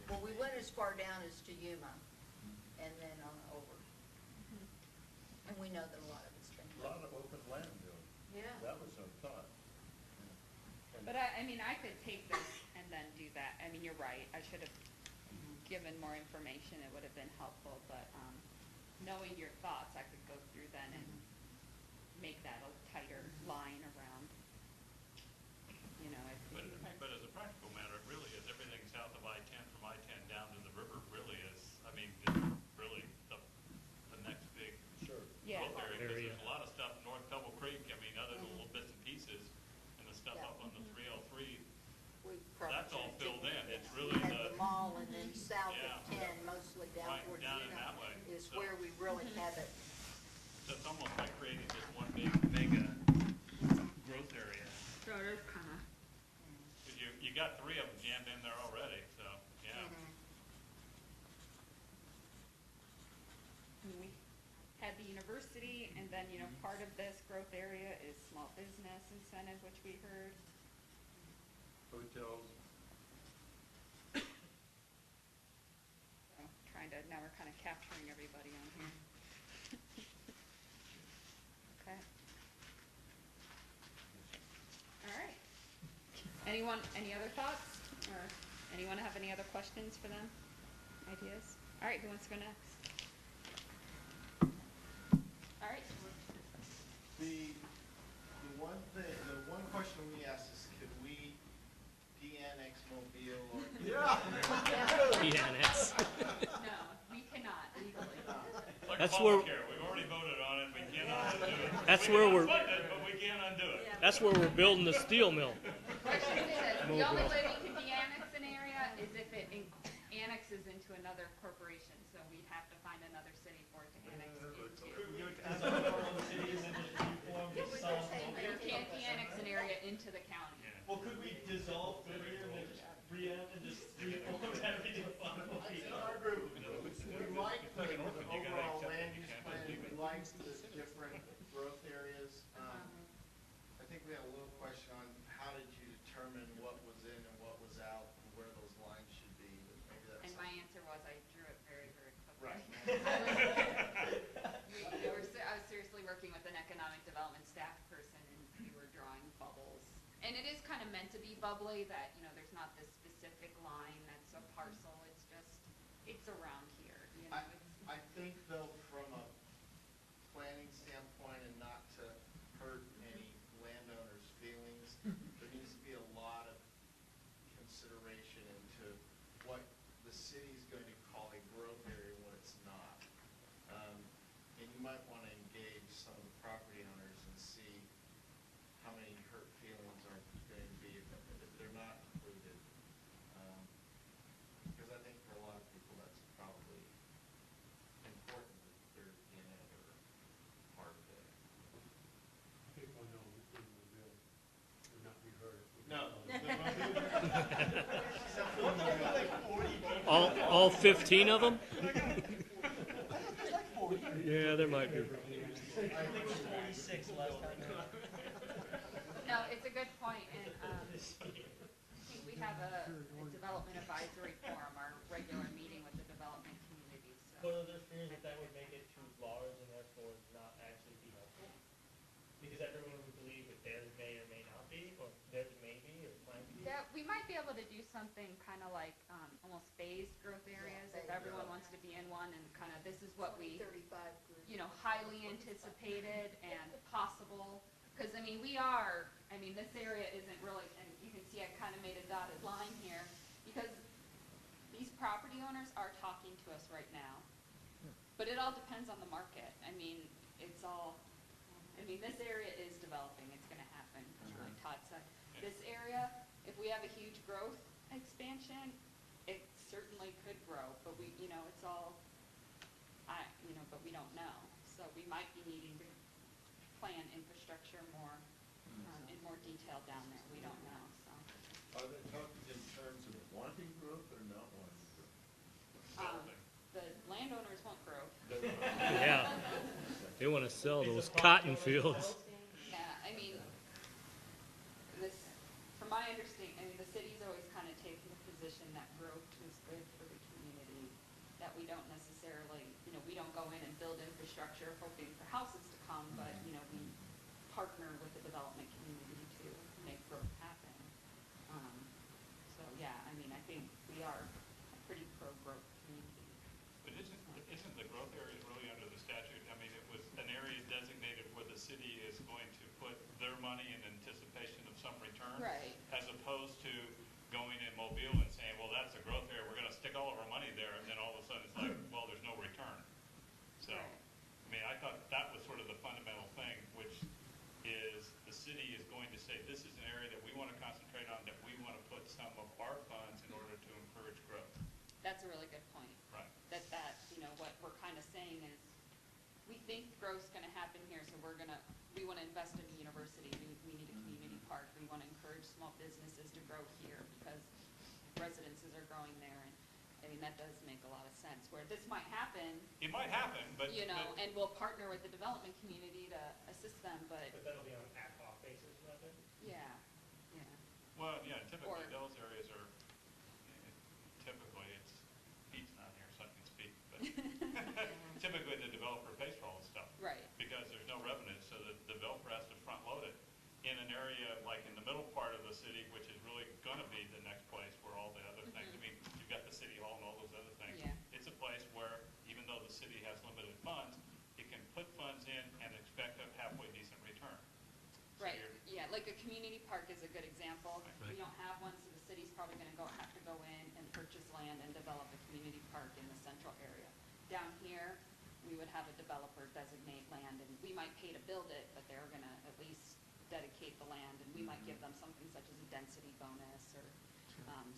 Well, we went as far down as to Yuma, and then on over. And we know that a lot of it's been A lot of open land, though. Yeah. That was our thought. But I mean, I could take this and then do that. I mean, you're right. I should have given more information. It would have been helpful. But knowing your thoughts, I could go through then and make that a tighter line around. You know, But as a practical matter, it really is everything south of I-10 from I-10 down to the river really is, I mean, it's really the next big Yeah. growth area. Because there's a lot of stuff north Pebble Creek, I mean, other than little bits and pieces, and the stuff Yeah. up on the 303, We probably that's all should filled in. have It's really had the mall, and then south yeah, it is kind of. You got 3 of them jammed in there already, so, yeah. We had the university, and then, you know, part of this growth area is small business incentive, which we heard. Hotels. So now we're kind of capturing everybody on here. Okay. All right. Any other thoughts? Or anyone have any other questions for them? Ideas? All right, who wants to go next? All right. The one question we asked is, could we de-annex Mobile or? De-annex. No, we cannot legally. Like That's where- Obamacare, we've already voted on it, we cannot undo it. That's We where can we're- fund it, but we can't undo it. That's where we're building the steel mill. I should say this, the only way we can de-annex an area is if it annexes into another corporation, so we'd have to find another city for it to annex into. You can't de-annex an area into the county. Well, could we dissolve Goodyear and just re-add and just reform everything fun? We like the overall land use plan, we like the different growth areas. I think we had a little question on how did you determine what was in and what was out, and where those lines should be, but maybe that's. And my answer was I drew it very, very quickly. Right. I was seriously working with an economic development staff person, and we were drawing bubbles. And it is kind of meant to be bubbly, that, you know, there's not this specific line that's a parcel, it's just, it's around here, you know. I think though, from a planning standpoint and not to hurt any landowners' feelings, there needs to be a lot of consideration into what the city's going to call a growth area when it's not. And you might want to engage some of the property owners and see how many hurt feelings are going to be if they're not included. Because I think for a lot of people, that's probably important that they're in it or part of it. People know we will not be heard. No. All 15 of them? Yeah, there might be. I think it was 46 last time. No, it's a good point, and I think we have a development advisory forum, our regular meeting with the development community, so. But are there fears that that would make it too large and therefore not actually be helpful? Because everyone would believe that theirs may or may not be, or theirs may be, or might be? Yeah, we might be able to do something kind of like almost phased growth areas, if everyone wants to be in one, and kind of this is what we, you know, highly anticipated and possible. Because this area isn't really, and you can see I kind of made a dotted line here, because these property owners are talking to us right now. But it all depends on the market. This area is developing, it's gonna happen, like Todd said. This area, if we have a huge growth expansion, it certainly could grow, but but we don't know. So we might be needing to plan infrastructure more, in more detail down there, we don't know, so. Are they talking in terms of wanting growth or not wanting growth? The landowners want growth. Yeah. They want to sell those cotton fields. Yeah, from my understanding, the city's always kind of taken the position that growth is good for the community, that we don't necessarily, we don't go in and build infrastructure hoping for houses to come, but, we partner with the development community to make growth happen. I think we are a pretty pro-growth community. But isn't the growth area really under the statute? It was an area designated where the city is going to put their money in anticipation of some return. Right. As opposed to going in Mobile and saying, well, that's a growth area, we're gonna stick all of our money there, and then all of a sudden it's like, well, there's no return. So, I thought that was sort of the fundamental thing, which is the city is going to say, this is an area that we want to concentrate on, that we want to put some of our funds in order to encourage growth. That's a really good point. Right. What we're kind of saying is, we think growth's gonna happen here, so we wanna invest in the university, we need a community park, we wanna businesses to grow here because residences are growing there, and, I mean, that does make a lot of sense, where this might happen, It might happen, but. you know, and we'll partner with the development community to assist them, but, But that'll be on an ad hoc basis, rather? yeah, yeah. Well, yeah, typically Or- those areas are, typically it's, Pete's not here, so I can speak, but typically the developer pays for all the stuff. Right. Because there's no revenue, so the developer has to front load it. In an area like in the middle part of the city, which is really gonna be the next place where all the other things, I mean, you've got the city hall and all those other things. Yeah. It's a place where, even though the city has limited funds, it can put funds in and expect a halfway decent return. So Right, you're- yeah, like a community park is a good example. We Right. don't have one, so the city's probably gonna have to go in and purchase land and develop a community park in the central area. Down here, we would have a developer designate land, and we might pay to build it, but they're gonna at least dedicate the land, and we might give them something such as a density bonus or,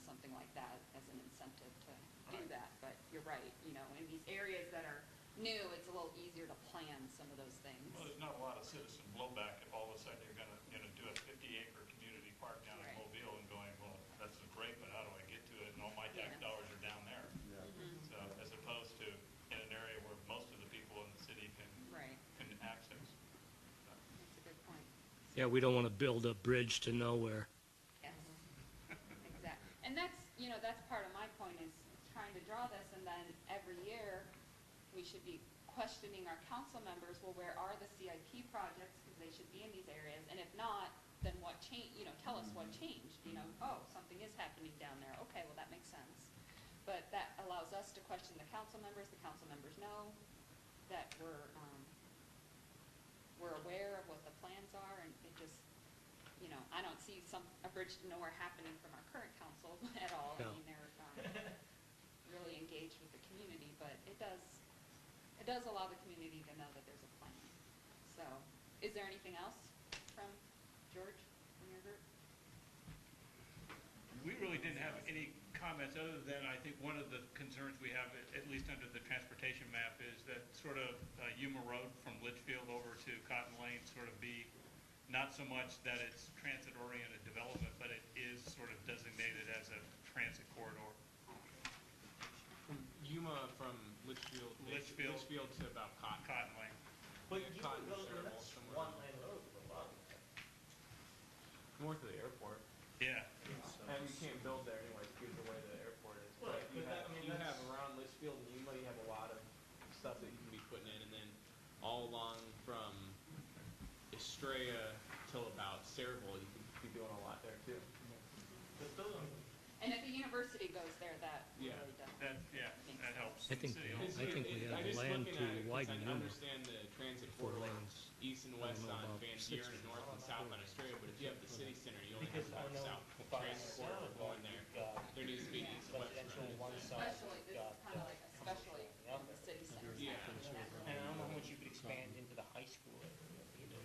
something like that as an incentive to do Right. that. But you're right, you know, in these areas that are new, it's a little easier to plan some of those things. Well, there's not a lot of citizen blowback if all of a sudden you're gonna, do a 50-acre community park down in Right. Mobile and going, well, that's great, but how do I get to it? And all my tax Yeah. dollars are down there. Mhm. So, as opposed to in an area where most of the people in the city Right, can access. that's a good point. Yeah, we don't want to build a bridge to nowhere. Yes, exactly. And that's, you know, that's part of my point is trying to draw this, and then every year, we should be questioning our council members, well, where are the CIP projects, because they should be in these areas, and if not, then what change, you know, tell us what changed, you know, oh, something is happening down there, okay, well, that makes sense. But that allows us to question the council members know that we're aware of what the plans are, and it just, you know, I don't see a bridge to nowhere happening from our current council at all. I No. mean, they're really engaged with the community, but it does allow the community to know that there's a plan. So, is there anything else from George, from your group? We really didn't have any comments other than I think one of the concerns we have, at least under the transportation map, is that sort of Yuma Road from Litchfield over to Cotton Lane sort of be not so much that it's transit-oriented development, but it is sort of designated as a transit corridor. From Yuma, from Litchfield to about Cotton. Lane. But Yeah, you Cotton could go, is there, that's somewhere. one lane road for a lot. North of the airport. Yeah. And you can't build there anyways because of the way the airport is. Well, But you but that- have, I mean, you that's- have around Litchfield and Yuma, you have a lot of stuff that you can be putting in, and then all along from Estrella till about Saraville, you can be doing a lot there too. But those are, And if the university goes there, that Yeah. really does. That helps. I think, City I think we I have just land looking at it, to 'cause widen I Yuma. understand the transit 4 corridor, lanes. east and I west don't know on about Van 6 Buren and north and south on Estrella, but if you have the city center, you only have because I north know south five transit corridor going there. There needs to be an east and west residential on running. one side. Especially, this is kind of like especially in the city center. Yeah. And I don't know how much you could expand into the high school area either.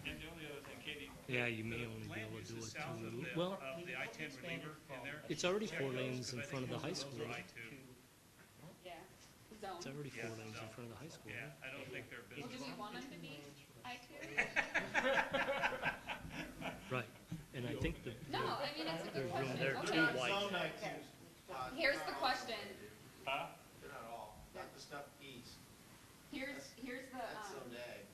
And the only other thing, Katie. Yeah, you may the only be land able to do uses it south of to, the- well, of the I-10 reliever in there. it's already Check 4 those, lanes 'cause in I front of think the high most of school. those are I-2. Yeah, zone. It's already 4 Yeah, lanes in zone. front of the high school. Yeah, I don't think they're Well, do business. we want them to be I-2? Right, and I think the, No, I mean, it's a good there's room question. there Okay. too, white. Zone I-2s, Here's the question. Huh? they're not all, not the stuff east, Here's the, that's zone A.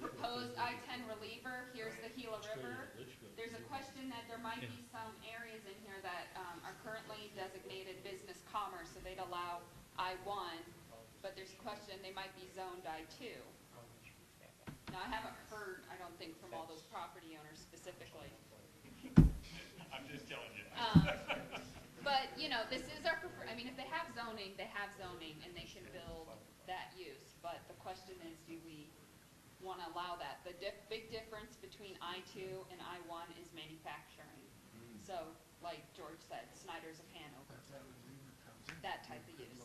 proposed I-10 reliever, here's the Gila River. There's a question that there might be some areas in here that are currently designated business commerce, so they'd allow I-1, but there's a question, they might be zoned I-2. Now, I haven't heard, I don't think, from all those property owners specifically. I'm just telling you. But, you know, this is our, I mean, if they have zoning, and they can build that use. But the question is, do we want to allow that? The big difference between I-2 and I-1 is manufacturing. So, like George said, Snyder's of Hanover, that type of use.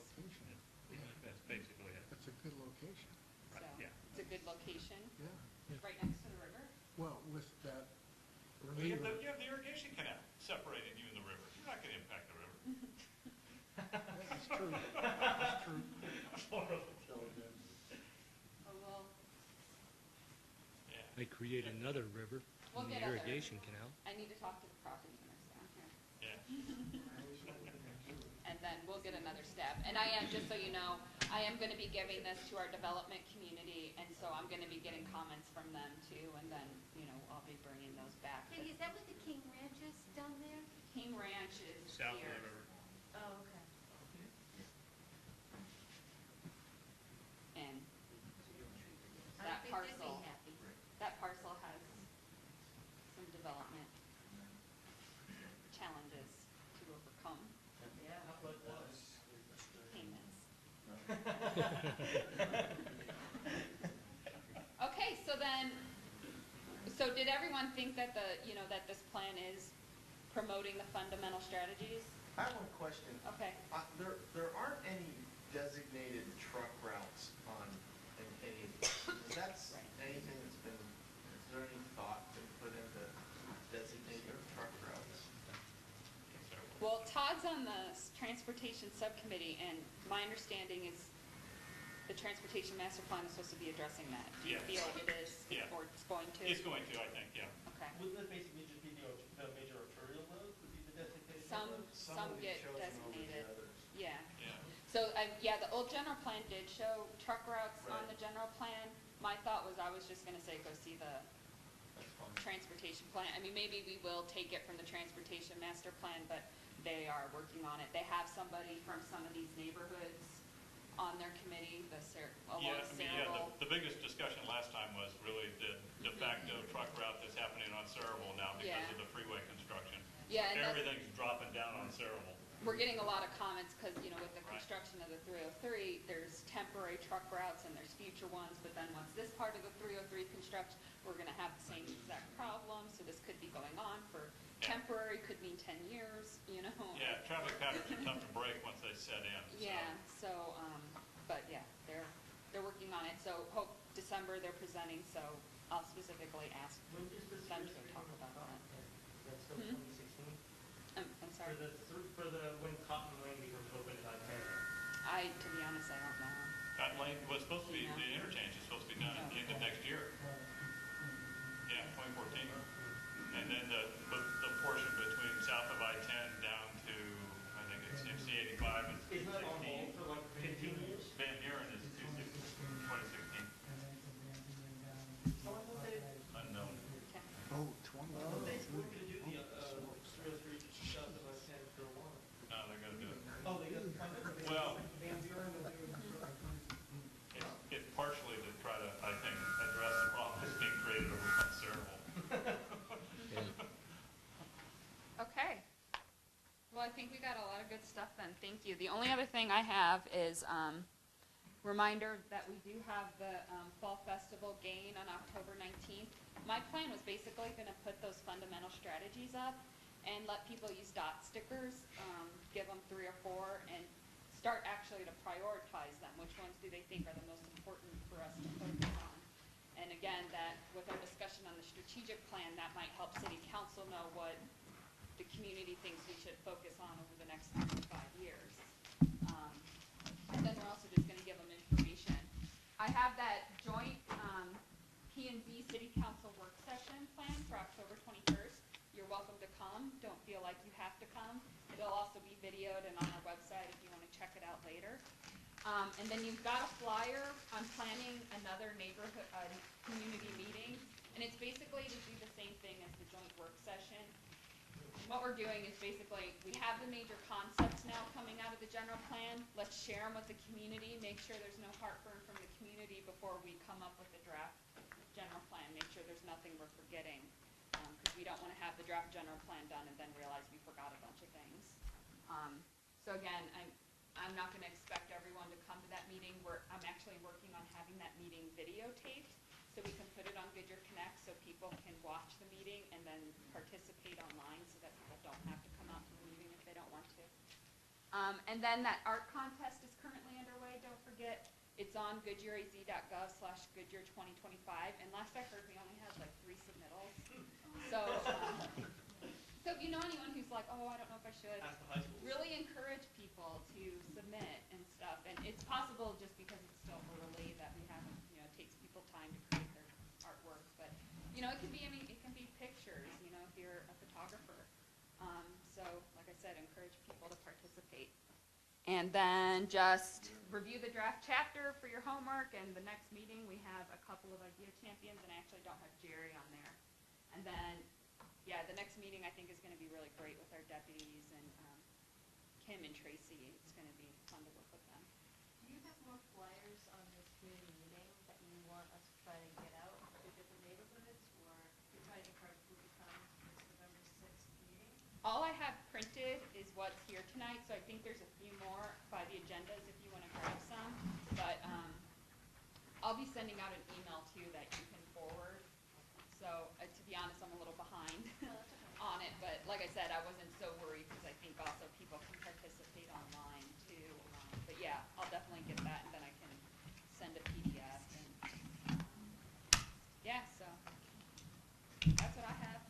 That's basically it. That's a good location. So, yeah. it's a good location, Yeah. right next to the river. Well, with that Well, you reliever, have the irrigation canal separating you and the river. You're not gonna impact the river. that's true, that's true. Oh, well, Yeah. They create another river We'll in the get other- irrigation canal. I need to talk to the property owners. Yeah. And then we'll get another step. And I am, just so you know, I am going to be giving this to our development community, and so I'm going to be getting comments from them too, and then, I'll be bringing those back. Katie, is that what the King Ranch is down there? King Ranch is South of here. the river. Oh, okay. And I that think they'd be parcel, happy. that parcel has some development challenges to overcome. Yeah. Payments. Okay, so did everyone think that that this plan is promoting the fundamental strategies? I have one question. Okay. There aren't any designated truck routes in any of these. Is that anything that's been, is there any thought been put into designated truck routes? Well, Todd's on the transportation subcommittee, and my understanding is the transportation master plan is supposed to be addressing that. Do you Yes. feel it is, Yeah. or it's going to? It's going to, I think, yeah. Okay. Wouldn't it basically just be the major arterial road would be the designated Some road? get designated. Yeah. Yeah. So, the old general plan did show truck routes on the general plan. My thought was I was just gonna say, go see the transportation plan. I mean, maybe we will take it from the transportation master plan, but they are working on it. They have somebody from some of these neighborhoods on their committee, along Cerebral. The biggest discussion last time was really the de facto truck route that's happening on Cerebral now because Yeah. of the freeway construction. Yeah, and Everything's dropping down on Cerebral. we're getting a lot of comments because, with the Right. construction of the 303, there's temporary truck routes and there's future ones, but then once this part of the 303 constructs, we're going to have the same exact problem, so this could be going on for temporary, could mean 10 years, Yeah, traffic patterns are tough to break once they set in. So. Yeah, so, but yeah, they're working on it, so hope December they're presenting, so I'll specifically ask them to talk about that. That's still Hmm? 2016? I'm sorry, When Cotton Lane becomes open, to be honest, I don't know. Cotton Lane was supposed to be, the interchange is supposed to be done at the end of next year. Yeah, 2014. And then the portion between south of I-10 down to, I think it's MC85 and Isn't that on 16. hold for like 15 years? Van Buren is 2016. Unknown. Okay. Oh, 20. We're going to do the 303 south of I-10 for a while. No, they're going to do it. Oh, they got to find it? Well, Van Buren will do it's partially to try to, I think, address the problem that's being created over on Cerebral. Okay. Well, I think we got a lot of good stuff then. Thank you. The only other thing I have is reminder that we do have the Fall Festival gain on October 19th. My plan was basically going to put those fundamental strategies up and let people use dot stickers, give them 3 or 4, and start actually to prioritize them. Which ones do they think are the most important for us to focus on? And again, that with our discussion on the strategic plan, that might help City Council know what the community thinks we should focus on over the next 3 to 5 years. And then we're also just going to give them information. I have that joint P&Z City Council work session planned for October 21st. You're welcome to come. Don't feel like you have to come. It'll also be videoed and on our website if you want to check it out later. And then you've got a flyer on planning another neighborhood community meeting. And it's basically to do the same thing as the joint work session. What we're doing is basically, we have the major concepts now coming out of the general plan. Let's share them with the community, make sure there's no heartburn from the community before we come up with the draft general plan. Make sure there's nothing we're forgetting, because we don't want to have the draft general plan done and then realize we forgot a bunch of things. So again, I'm not going to expect everyone to come to that meeting. I'm actually working on having that meeting videotaped, so we can put it on Goodyear Connect so people can watch the meeting and then participate online so that people don't have to come out to the meeting if they don't want to. And then that art contest is currently underway, don't forget. It's on goodyearaz.gov/Goodyear2025, and last I heard we only had like 3 submittals. So if you know anyone who's like, oh, I don't know if I should, really encourage people to submit and stuff. And it's possible just because it's still early that we haven't, it takes people time to create their artwork. But, it can be, it can be pictures, if you're a photographer. So, like I said, encourage people to participate. And then just review the draft chapter for your homework, and the next meeting we have a couple of idea champions, and I actually don't have Jerry on there. And then, yeah, the next meeting I think is going to be really great with our deputies and Kim and Tracy. It's going to be fun to work with them. Do you have more flyers on this community meeting that you want us to try to get out to different neighborhoods, or to try to encourage people to come to this November 6th meeting? All I have printed is what's here tonight, so I think there's a few more by the agendas if you want to grab some. But I'll be sending out an email too that you can forward. So to be honest, I'm a little behind on it, but like I said, I wasn't so worried because I think also people can participate online too. But yeah, I'll definitely get that, and then I can send a PDF. And yeah, so that's what I have.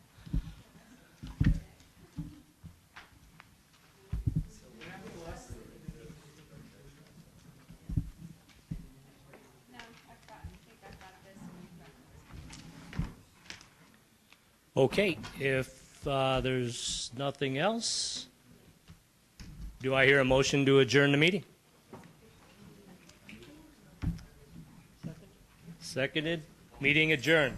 No, I think I've got this, and you've got this. Okay, if there's nothing else, do I hear a motion to adjourn the meeting? Seconded. Meeting adjourned.